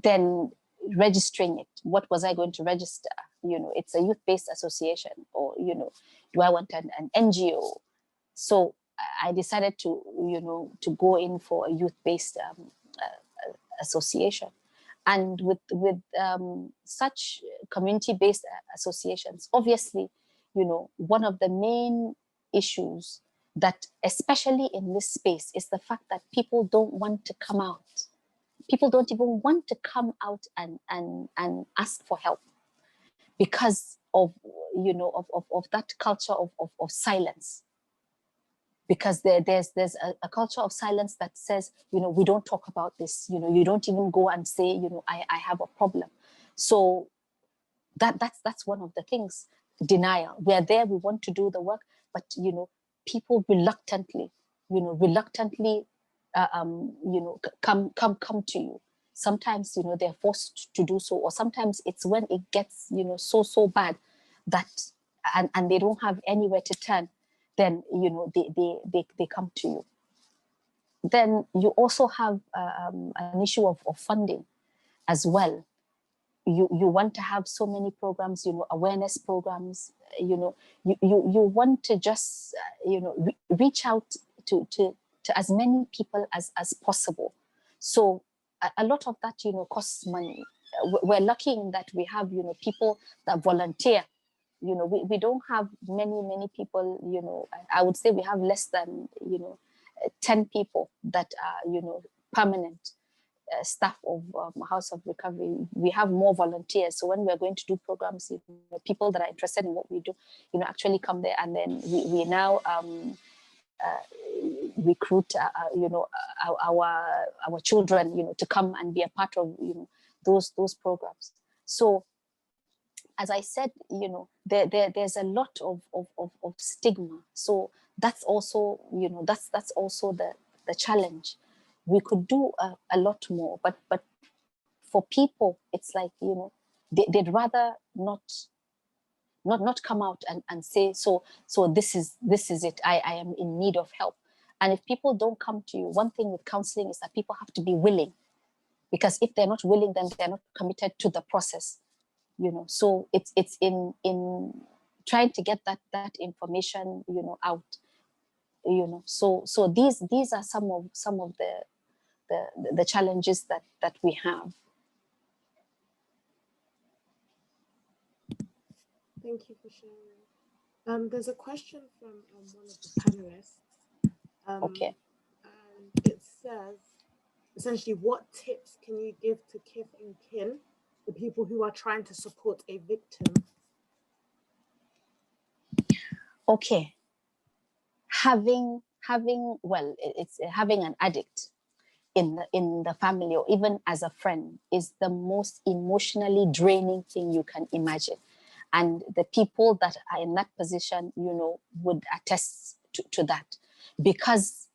S3: Then registering it. What was I going to register? You know, it's a youth-based association, or, you know, do I want an NGO? So I decided to, you know, to go in for a youth-based association. And with such community-based associations, obviously, you know, one of the main issues that, especially in this space, is the fact that people don't want to come out. People don't even want to come out and ask for help because of, you know, of that culture of silence. Because there's a culture of silence that says, you know, we don't talk about this, you know, you don't even go and say, you know, I have a problem. So that's one of the things. Denial. We're there, we want to do the work, but, you know, people reluctantly, you know, come to you. Sometimes, you know, they're forced to do so, or sometimes it's when it gets, you know, so bad that and they don't have anywhere to turn, then, you know, they come to you. Then you also have an issue of funding as well. You want to have so many programs, you know, awareness programs, you know, you want to just, you know, reach out to as many people as possible, So a lot of that, costs money. We're lucky in that we have, people that volunteer. We don't have many people, I would say we have less than, 10 people that are, permanent staff of House of Recovery. We have more volunteers. So when we're going to do programs, people that are interested in what we do, actually come there, and then we now recruit, our children, to come and be a part of, those programs. So, as I said, there's a lot of stigma. So that's also, that's also the challenge. We could do a lot more, but for people, it's like, they'd rather not come out and say, so this is it. I am in need of help. And if people don't come to you, one thing with counseling is that people have to be willing, because if they're not willing, then they're not committed to the process. So it's in trying to get that information, out. So these are some of the challenges that we have.
S2: Thank you for sharing. There's a question from one of the panelists.
S3: Okay.
S2: And it says, essentially, what tips can you give to kith and kin, the people who are trying to support a victim?
S3: Okay. Having it's having an addict in the family, or even as a friend, is the most emotionally draining thing you can imagine. And the people that are in that position, would attest to that, because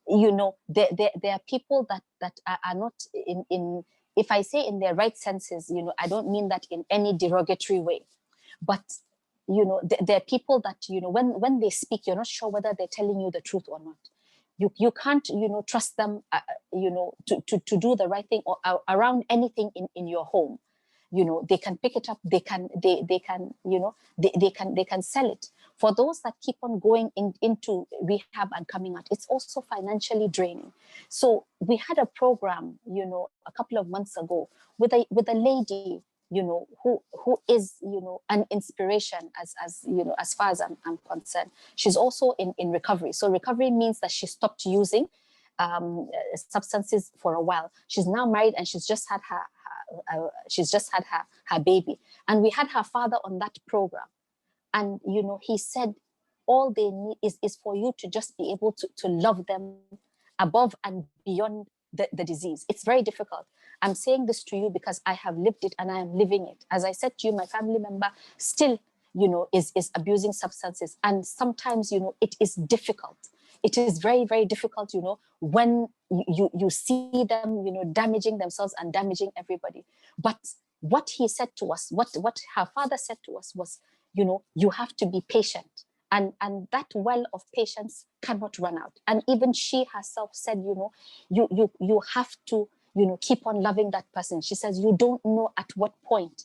S3: there are people that are not in, if I say in their right senses, I don't mean that in any derogatory way, but there are people that, when they speak, you're not sure whether they're telling you the truth or not. You can't, trust them, to do the right thing, or around anything in your home. They can pick it up, they can sell it. For those that keep on going into rehab and coming out, it's also financially draining. So we had a program, a couple of months ago with a lady, who is, an inspiration as far as I'm concerned. She's also in recovery. So recovery means that she stopped using substances for a while. She's now married, and she's just had her baby. And we had her father on that program. And, he said, all they need is for you to just be able to love them above and beyond the disease. It's very difficult. I'm saying this to you because I have lived it and I am living it. As I said to you, my family member still, is abusing substances. And sometimes, it is difficult. It is very, very difficult, when you see them, damaging themselves and damaging everybody. But what he said to us, what her father said to us was, you have to be patient. And that well of patience cannot run out. And even she herself said, you have to, keep on loving that person. She says, you don't know at what point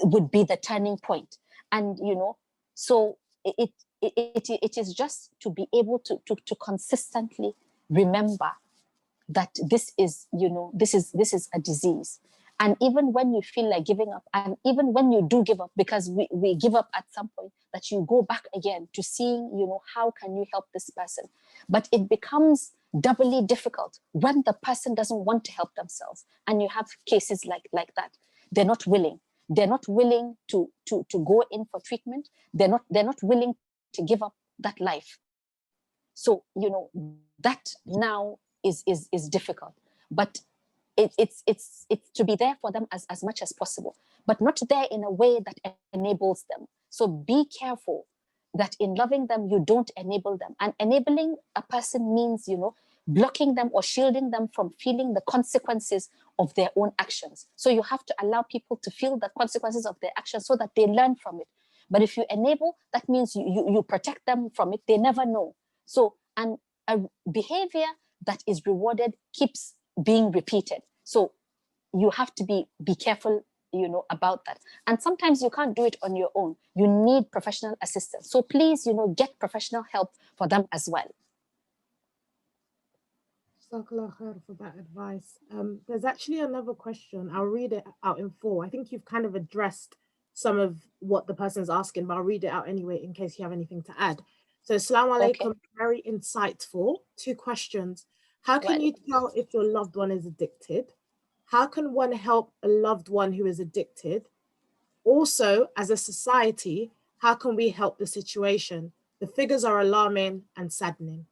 S3: would be the turning point. And, so it is just to be able to consistently remember that this is a disease. And even when you feel like giving up, and even when you do give up, because we give up at some point, that you go back again to seeing, how can you help this person? But it becomes doubly difficult when the person doesn't want to help themselves. And you have cases like that. They're not willing. They're not willing to go in for treatment. They're not willing to give up that life. So, that now is difficult. But it's to be there for them as much as possible, but not there in a way that enables them. So be careful that in loving them, you don't enable them. And enabling a person means, blocking them or shielding them from feeling the consequences of their own actions. So you have to allow people to feel the consequences of their actions so that they learn from it. But if you enable, that means you protect them from it. They never know. So, and a behavior that is rewarded keeps being repeated. So you have to be careful, about that. And sometimes you can't do it on your own. You need professional assistance. So please, get professional help for them as well.
S2: Jazakallah khair for that advice. There's actually another question. I'll read it out in full. I think you've kind of addressed some of what the person's asking, but I'll read it out anyway in case you have anything to add. So, Assalamu
S3: Okay.
S2: alaikum, very insightful. 2 questions. How can you tell if your loved one is addicted? How can one help a loved one who is addicted? Also, as a society, how can we help the situation? The figures are alarming and saddening.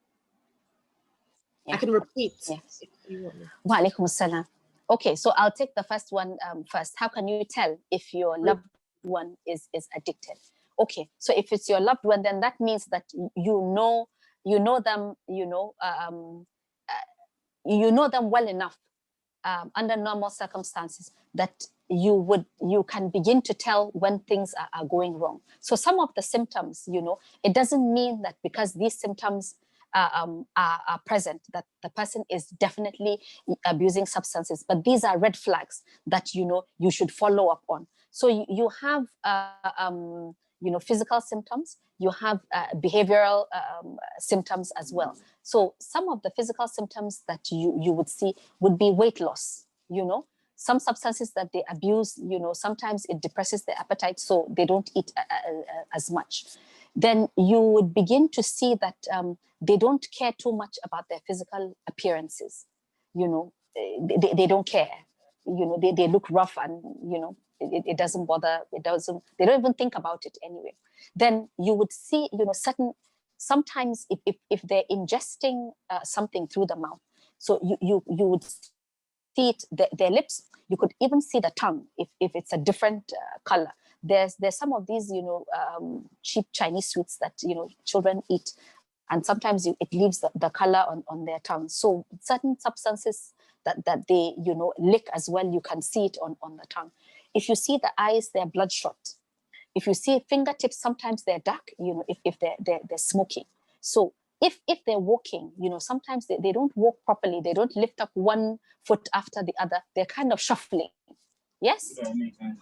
S3: Yeah.
S2: I can repeat
S3: Yes.
S2: if you want me.
S3: Wa alaikum assalam. Okay, so I'll take the first one first. How can you tell if your loved one is addicted? Okay, so if it's your loved one, then that means that you know them, you know them well enough under normal circumstances that you can begin to tell when things are going wrong. So some of the symptoms, it doesn't mean that because these symptoms are present that the person is definitely abusing substances, but these are red flags that you should follow up on. So you have physical symptoms, you have behavioral symptoms as well. So some of the physical symptoms that you would see would be weight loss. Some substances that they abuse, sometimes it depresses their appetite, so they don't eat as much. Then you would begin to see that they don't care too much about their physical appearances. They don't care. They look rough, and it doesn't bother. They don't even think about it anyway. Then you would see, sometimes if they're ingesting something through the mouth, so you would see it, their lips, you could even see the tongue if it's a different color. There's some of these cheap Chinese sweets that children eat, and sometimes it leaves the color on their tongue. So certain substances that they lick as well, you can see it on the tongue. If you see the eyes, they're bloodshot. If you see fingertips, sometimes they're dark, if they're smoking. So if they're walking, sometimes they don't walk properly. They don't lift up one foot after the other. They're kind of shuffling. Yes?
S1: That makes sense.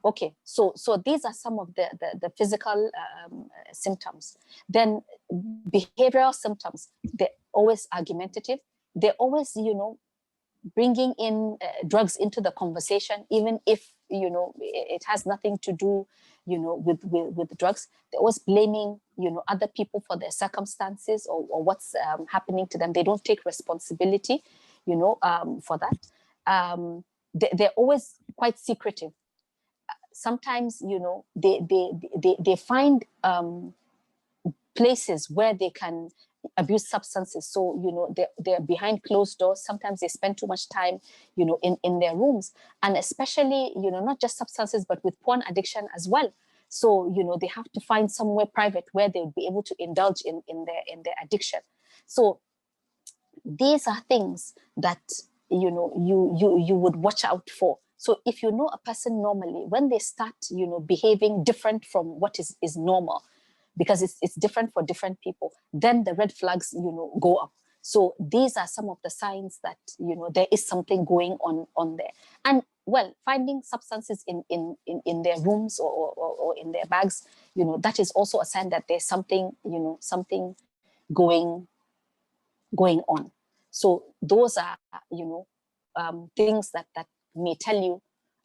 S3: Okay, so these are some of the physical symptoms. Then behavioral symptoms, they're always argumentative. They're always, bringing in drugs into the conversation, even if, it has nothing to do, with drugs. They're always blaming, other people for their circumstances or what's happening to them. They don't take responsibility, for that. They're always quite secretive. Sometimes, they find places where they can abuse substances. So, they're behind closed doors. Sometimes they spend too much time, in their rooms. And especially, not just substances, but with porn addiction as well. So, they have to find somewhere private where they'll be able to indulge in their addiction. So these are things that, you would watch out for. So if you know a person normally, when they start, behaving different from what is normal, because it's different for different people, then the red flags, go up. So these are some of the signs that, there is something going on there. And well, finding substances in their rooms or in their bags, that is also a sign that there's something, something going on. So those are, things that may tell you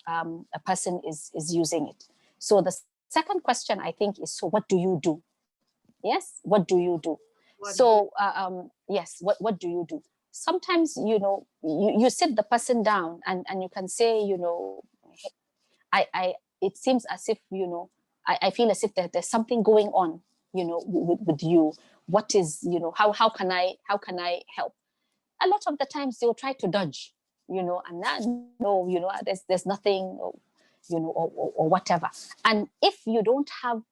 S3: a person is using it. So the second question, I think, is, so what do you do? Yes, what do you do? Yes, what do you do? Sometimes, you sit the person down and you can say, it seems as if, I feel as if there's something going on, with you. What is, how can I help? A lot of the times they'll try to dodge, and no, there's nothing, or whatever. And if you don't have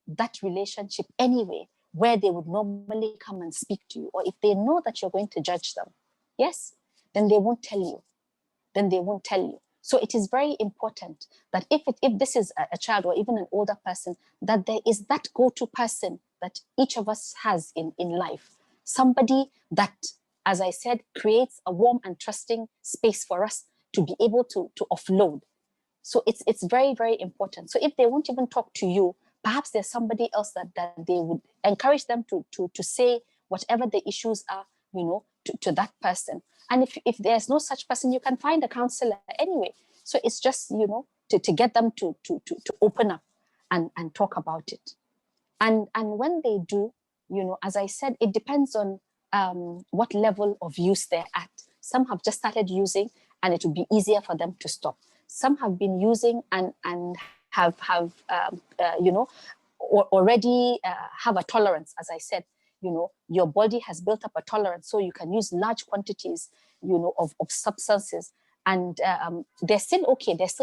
S3: that relationship anyway, where they would normally come and speak to you, or if they know that you're going to judge them, yes, then they won't tell you. So it is very important that if this is a child or even an older person, that there is that go-to person that each of us has in life. Somebody that, as I said, creates a warm and trusting space for us to be able to offload. So it's very, very important. So if they won't even talk to you, perhaps there's somebody else that they would encourage them to say whatever the issues are, to that person. And if there's no such person, you can find a counselor anyway. So it's just, to get them to open up and talk about it. And when they do, as I said, it depends on what level of use they're at. Some have just started using, and it will be easier for them to stop. Some have been using and have already have a tolerance. As I said, your body has built up a tolerance, so you can use large quantities, of substances. And they're still okay. There's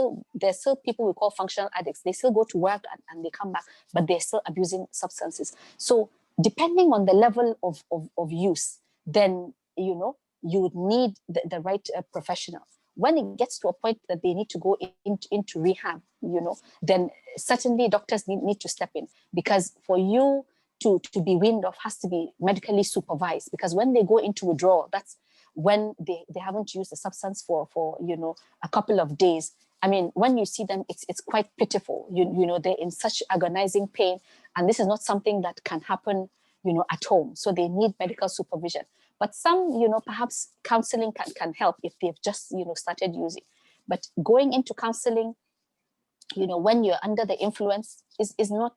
S3: still people we call functional addicts. They still go to work and they come back, but they're still abusing substances. So depending on the level of use, then you would need the right professional. When it gets to a point that they need to go into rehab, then certainly doctors need to step in, because for you to be weaned off has to be medically supervised. Because when they go into withdrawal, that's when they haven't used the substance for a couple of days. I mean, when you see them, it's quite pitiful. They're in such agonizing pain, and this is not something that can happen at home. So they need medical supervision. But some, perhaps counseling can help if they've just started using. But going into counseling, when you're under the influence is not,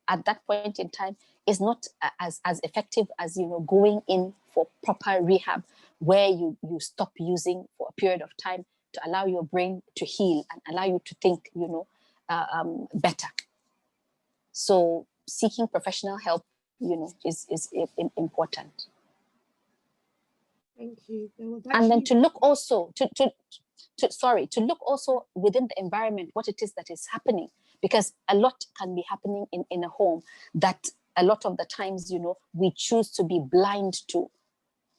S3: at that point in time, is not as effective as going in for proper rehab, where you stop using for a period of time to allow your brain to heal and allow you to think better. So seeking professional help is important.
S2: Thank you.
S3: And then to look also to look also within the environment what it is that is happening, because a lot can be happening in a home that a lot of the times we choose to be blind to.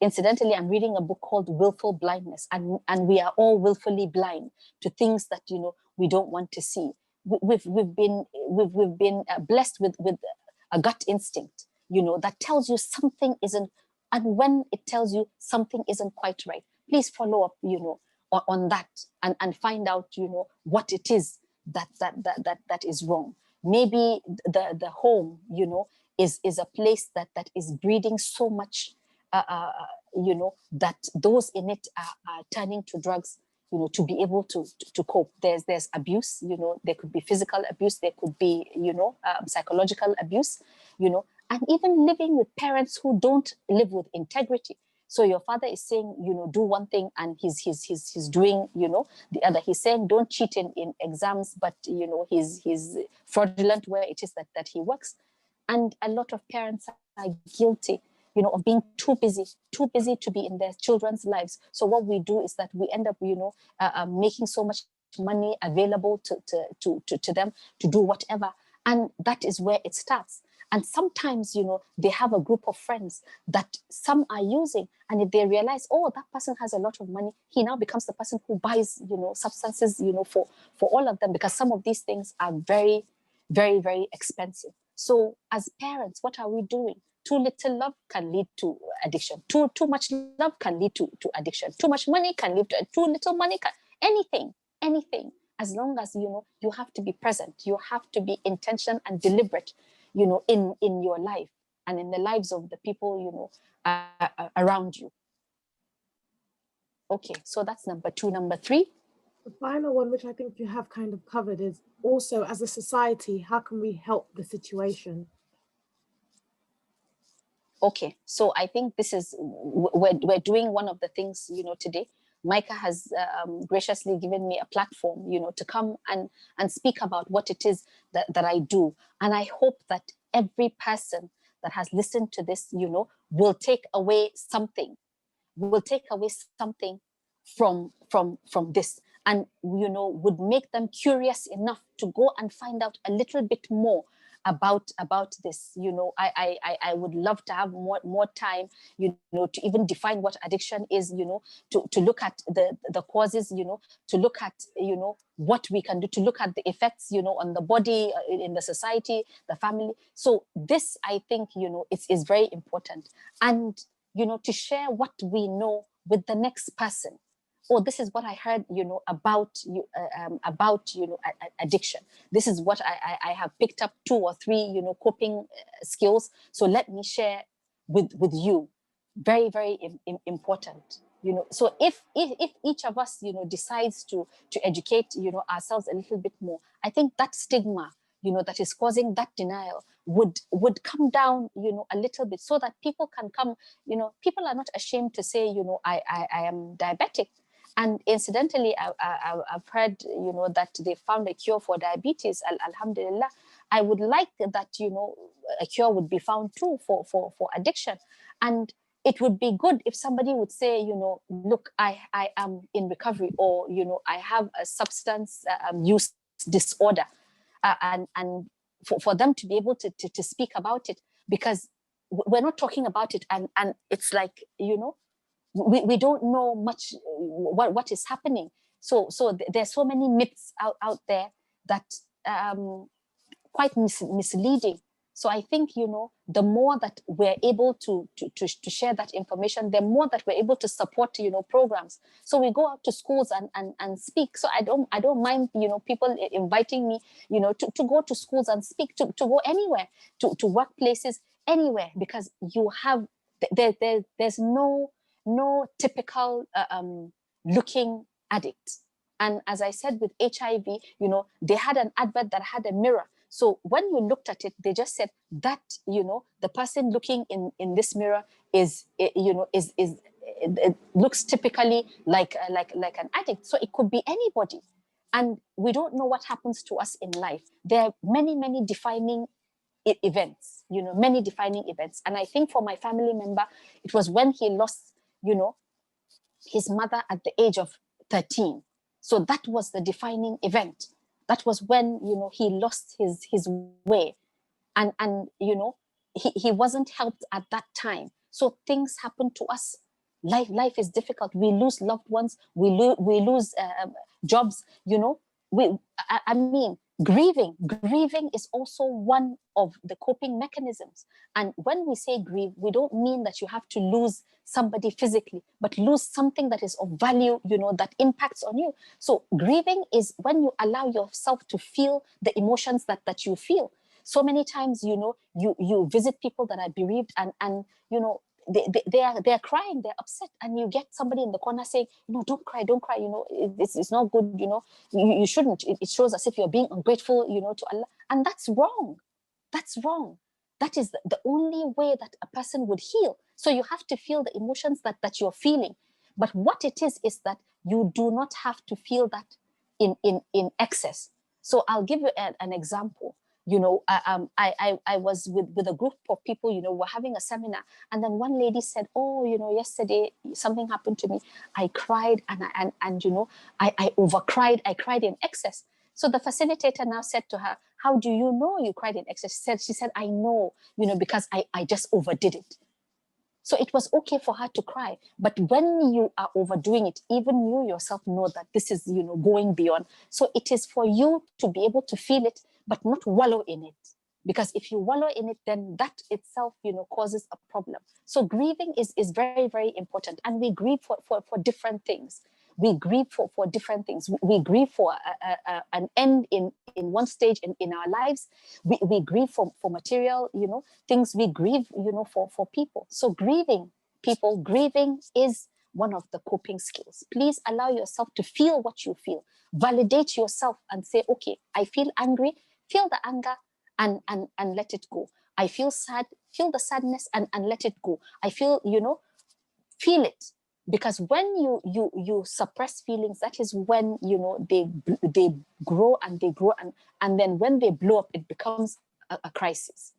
S3: Incidentally, I'm reading a book called Willful Blindness, and we are all willfully blind to things that we don't want to see. We've been blessed with a gut instinct, that tells you something isn't, and when it tells you something isn't quite right, please follow up, on that and find out, what it is that is wrong. Maybe the home, is a place that is breeding so much, that those in it are turning to drugs, to be able to cope. There's abuse, there could be physical abuse, there could be, psychological abuse, and even living with parents who don't live with integrity. So your father is saying, do one thing, and he's doing, the other. He's saying don't cheat in exams, but he's fraudulent where it is that he works. And a lot of parents are guilty, of being too busy to be in their children's lives. So what we do is that we end up, making so much money available to them to do whatever. And that is where it starts. And sometimes, they have a group of friends that some are using. And if they realize, oh, that person has a lot of money, he now becomes the person who buys, substances, for all of them, because some of these things are very, very, very expensive. So as parents, what are we doing? Too little love can lead to addiction. Too much love can lead to addiction. Too much money can lead to too little money. Anything. As long as, you have to be present. You have to be intentional and deliberate, in your life and in the lives of the people, around you. Okay, so that's number 2. Number 3.
S2: The final one, which I think you have kind of covered, is also, as a society, how can we help the situation?
S3: Okay, so I think this is, we're doing one of the things, today. Micah has graciously given me a platform, to come and speak about what it is that I do. And I hope that every person that has listened to this, will take away something, from this, and, would make them curious enough to go and find out a little bit more about this. I would love to have more time, to even define what addiction is, to look at the causes, to look at, what we can do, to look at the effects, on the body, in the society, the family. So this, I think, is very important. And, to share what we know with the next person. Oh, this is what I heard, about addiction. This is what I have picked up 2 or 3, coping skills. So let me share with you. Very, very important. You know, so if each of us, you know, decides to educate, you know, ourselves a little bit more, I think that stigma, you know, that is causing that denial would come down, you know, a little bit, so that people can come, you know, people are not ashamed to say, you know, I am diabetic. And incidentally, I've heard, you know, that they found a cure for diabetes. Alhamdulillah. I would like that, you know, a cure would be found too for addiction. And it would be good if somebody would say, you know, look, I am in recovery, or, you know, I have a substance use disorder. And for them to be able to speak about it, because we're not talking about it. And it's like, you know, we don't know much what is happening. So there's so many myths out there that quite misleading. So I think, you know, the more that we're able to share that information, the more that we're able to support, you know, programs. So we go out to schools and speak. So I don't mind, you know, people inviting me, you know, to go to schools and speak, to go anywhere, to workplaces, anywhere, because you have there's no typical looking addict. And as I said, with HIV, you know, they had an advert that had a mirror. So when you looked at it, they just said that, you know, the person looking in this mirror is, you know, is it looks typically like an addict. So it could be anybody. And we don't know what happens to us in life. There are many defining events, you know, many defining events. And I think for my family member, it was when he lost, you know, his mother at the age of 13. So that was the defining event. That was when, you know, he lost his way. And you know, he wasn't helped at that time. So things happen to us. Life is difficult. We lose loved ones. We lose jobs. You know, I mean, grieving is also one of the coping mechanisms. And when we say grieve, we don't mean that you have to lose somebody physically, but lose something that is of value, you know, that impacts on you. So grieving is when you allow yourself to feel the emotions that you feel. So many times, you know, you visit people that are bereaved, and you know, they're crying, they're upset, and you get somebody in the corner saying, no, don't cry, you know, it's not good, you know, you shouldn't. It shows as if you're being ungrateful, you know, to Allah. And that's wrong. That's wrong. That is the only way that a person would heal. So you have to feel the emotions that you're feeling. But what it is that you do not have to feel that in excess. So I'll give you an example. You know, I was with a group of people, you know, we're having a seminar, and then one lady said, oh, you know, yesterday something happened to me. I cried, and you know, I overcried. I cried in excess. So the facilitator now said to her, how do you know you cried in excess? She said, I know, you know, because I just overdid it. So it was okay for her to cry. But when you are overdoing it, even you yourself know that this is, you know, going beyond. So it is for you to be able to feel it, but not wallow in it. Because if you wallow in it, then that itself, you know, causes a problem. So grieving is very important. And we grieve for different things. We grieve for different things. We grieve for an end in one stage in our lives. We grieve for material, you know, things. We grieve, you know, for people. So grieving is one of the coping skills. Please allow yourself to feel what you feel. Validate yourself and say, okay, I feel angry, feel the anger and let it go. I feel sad, feel the sadness and let it go. I feel, you know, feel it. Because when you suppress feelings, that is when, you know, they grow and then when they blow up, it becomes a crisis.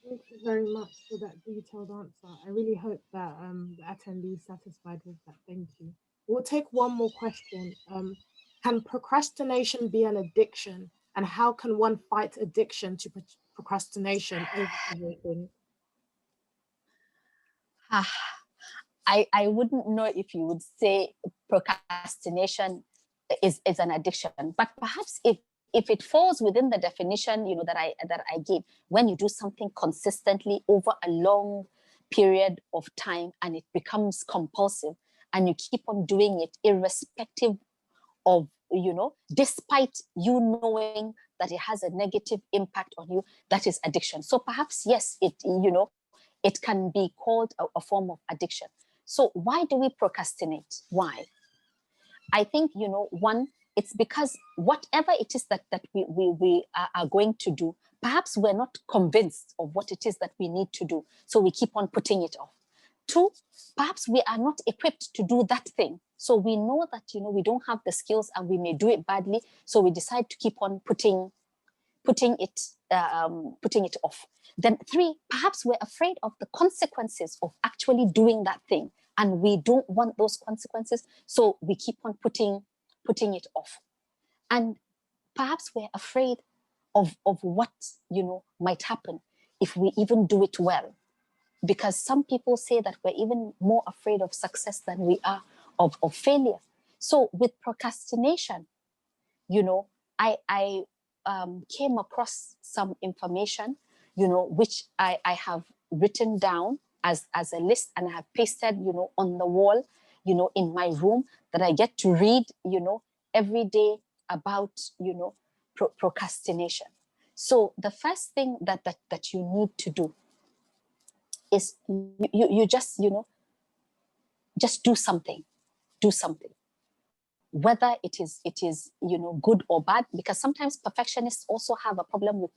S2: Thank you very much for that detailed answer. I really hope that the attendee is satisfied with that. Thank you. We'll take one more question. Can procrastination be an addiction? And how can one fight addiction to procrastination over everything?
S3: I wouldn't know if you would say procrastination is an addiction, but perhaps if it falls within the definition, you know, that I gave, when you do something consistently over a long period of time and it becomes compulsive and you keep on doing it irrespective of, you know, despite you knowing that it has a negative impact on you, that is addiction. So perhaps yes, it, you know, it can be called a form of addiction. So why do we procrastinate? Why? I think, one, it's because whatever it is that we are going to do, perhaps we're not convinced of what it is that we need to do. So we keep on putting it off. Two, perhaps we are not equipped to do that thing. So we know that, we don't have the skills and we may do it badly. So we decide to keep on putting it off. Then three, perhaps we're afraid of the consequences of actually doing that thing. And we don't want those consequences. So we keep on putting it off. And perhaps we're afraid of what, might happen if we even do it well. Because some people say that we're even more afraid of success than we are of failure. So with procrastination, I came across some information, which I have written down as a list, and I have pasted, on the wall, in my room, that I get to read, every day about, procrastination. So the first thing that you need to do is you just, just do something, whether it is good or bad, because sometimes perfectionists also have a problem with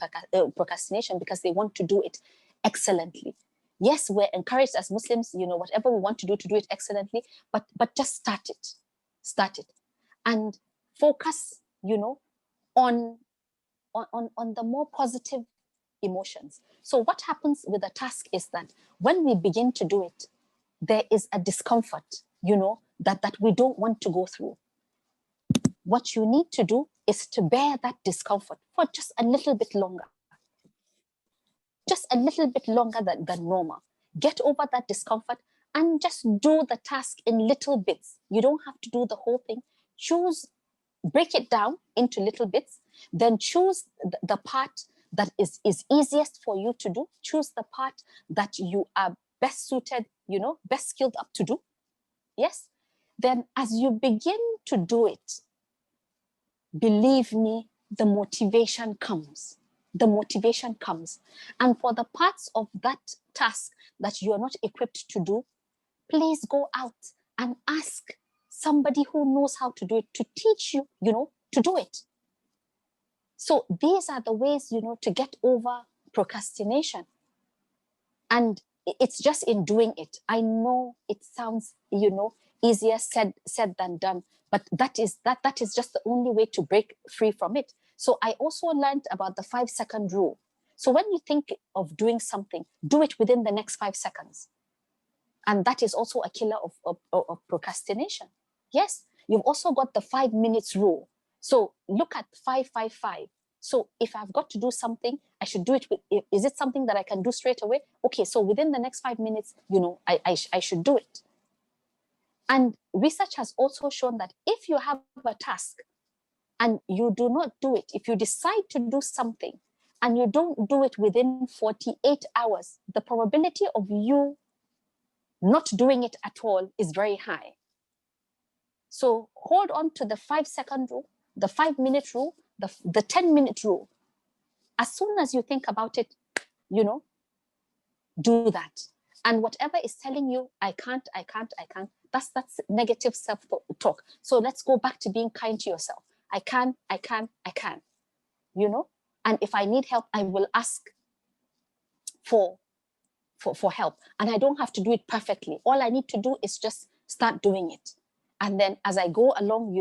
S3: procrastination because they want to do it excellently. Yes, we're encouraged as Muslims, whatever we want to do it excellently, but just start it and focus, on the more positive emotions. So what happens with a task is that when we begin to do it, there is a discomfort, that we don't want to go through. What you need to do is to bear that discomfort for just a little bit longer, than normal. Get over that discomfort and just do the task in little bits. You don't have to do the whole thing. Break it down into little bits, then choose the part that is easiest for you to do. Choose the part that you are best suited, best skilled up to do. Yes. Then as you begin to do it, believe me, the motivation comes. And for the parts of that task that you are not equipped to do, please go out and ask somebody who knows how to do it to teach you, to do it. So these are the ways, to get over procrastination. And it's just in doing it. I know it sounds, easier said than done, but that is just the only way to break free from it. So I also learned about the 5-second rule. So when you think of doing something, do it within the next 5 seconds. And that is also a killer of procrastination. Yes, you've also got the 5 minutes rule. So look at 5-5-5. So if I've got to do something, I should do it. Is it something that I can do straight away? Okay, so within the next 5 minutes, I should do it. And research has also shown that if you have a task and you do not do it, if you decide to do something and you don't do it within 48 hours, the probability of you not doing it at all is very high. So hold on to the 5-second rule, the 5-minute rule, the 10-minute rule. As soon as you think about it, do that. And whatever is telling you, I can't, that's negative self-talk. So let's go back to being kind to yourself. I can. And if I need help, I will ask for help. And I don't have to do it perfectly. All I need to do is just start doing it. And then as I go along,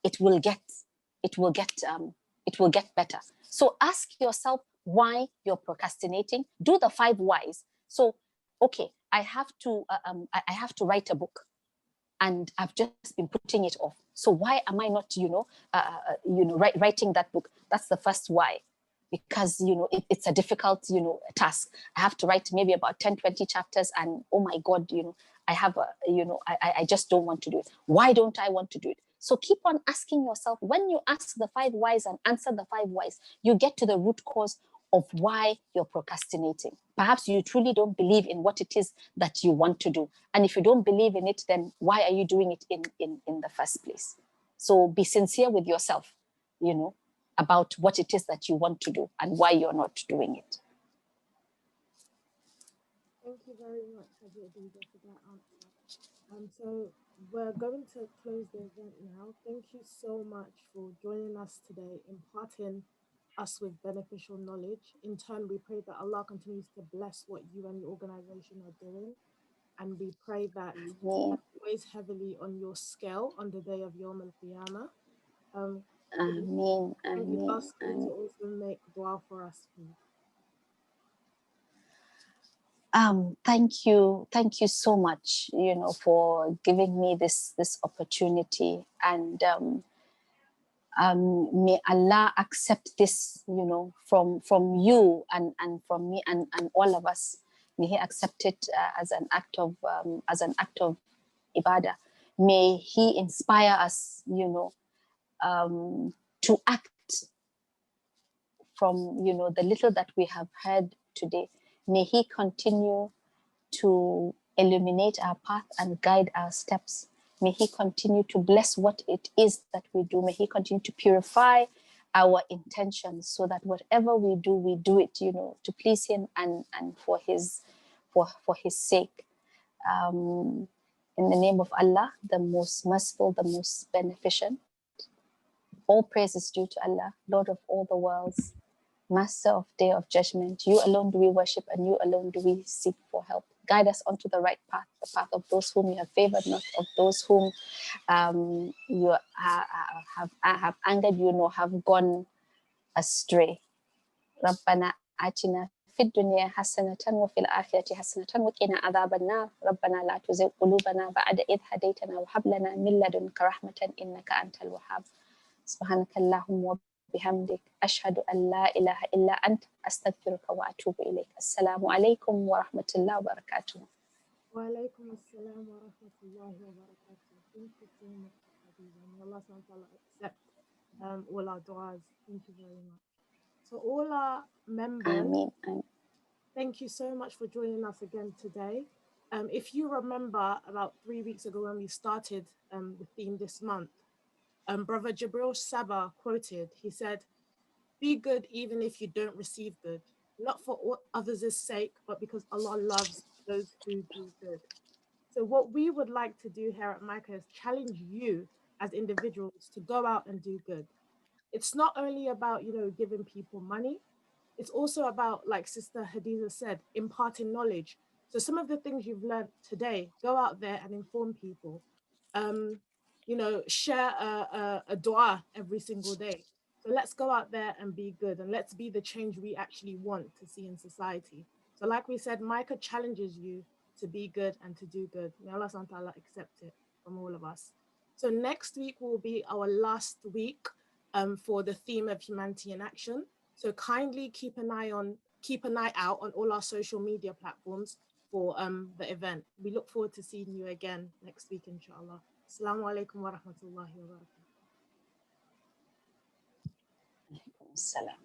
S3: it will get better. So ask yourself why you're procrastinating. Do the 5 whys. So, okay, I have to write a book, and I've just been putting it off. So why am I not, writing that book? That's the first why. Because, it's a difficult, task. I have to write maybe about 10, 20 chapters, and oh my God, I have I just don't want to do it. Why don't I want to do it? So keep on asking yourself. When you ask the 5 whys and answer the 5 whys, you get to the root cause of why you're procrastinating. Perhaps you truly don't believe in what it is that you want to do. And if you don't believe in it, then why are you doing it in the first place? So be sincere with yourself, about what it is that you want to do and why you're not doing it.
S2: Thank you very much, Hadiza, for that answer. So we're going to close the event now. Thank you so much for joining us today, imparting us with beneficial knowledge. In turn, we pray that Allah continues to bless what you and your organization are doing. And we pray that
S3: Ameen.
S2: weighs heavily on your scale on the day of Yom Al Qiyamah.
S3: Ameen.
S2: Can we
S3: Ameen.
S2: ask you to also make dua for us, please?
S3: Thank you so much, for giving me this opportunity, and may Allah accept this, from you and from me and all of us. May He accept it as an act of ibadah. May He inspire us, to act from the little that we have heard today. May He continue to illuminate our path and guide our steps. May He continue to bless what it is that we do. May He continue to purify our intentions, so that whatever we do it, to please Him and for His sake. In the name of Allah, the most merciful, the most beneficent. All praise is due to Allah, Lord of all the worlds, Master of Day of Judgment. You alone do we worship, and you alone do we seek for help. Guide us onto the right path, the path of those whom you have favored, not of those whom you have angered, have gone astray. ربنا آتنا في الدنيا حسنة وفي الآخرة حسنة وقنا عذاب النار. ربنا لا تزغ قلوبنا بعد إذ هديتنا وهب لنا من لدنك رحمة إنك أنت الوهاب. سبحانك اللهم وبحمدك أشهد أن لا إله إلا أنت أستغفرك وأتوب إليك. السلام عليكم ورحمة الله وبركاته.
S2: Walaikum assalam wa rahmatullahi wa barakatuh. Thank you so much, Hadiza. May Allah subhanahu wa ta'ala accept all our du'as. Thank you very much. So all our members,
S3: Ameen.
S2: thank you so much for joining us again today. If you remember, about 3 weeks ago when we started the theme this month, Brother Jabril Sabah quoted, he said, "Be good even if you don't receive good, not for others' sake, but because Allah loves those who do good." So what we would like to do here at Micah is challenge you as individuals to go out and do good. It's not only about, giving people money. It's also about, like Sister Hadiza said, imparting knowledge. So some of the things you've learned today, go out there and inform people. Share a dua every single day. So let's go out there and be good, and let's be the change we actually want to see in society. So like we said, Micah challenges you to be good and to do good. May Allah subhanahu wa ta'ala accept it from all of us. So next week will be our last week for the theme of humanity in action. So kindly keep an eye out on all our social media platforms for the event. We look forward to seeing you again next week, inshallah. Assalamu alaikum wa rahmatullahi wa barakatuh.
S3: Salam.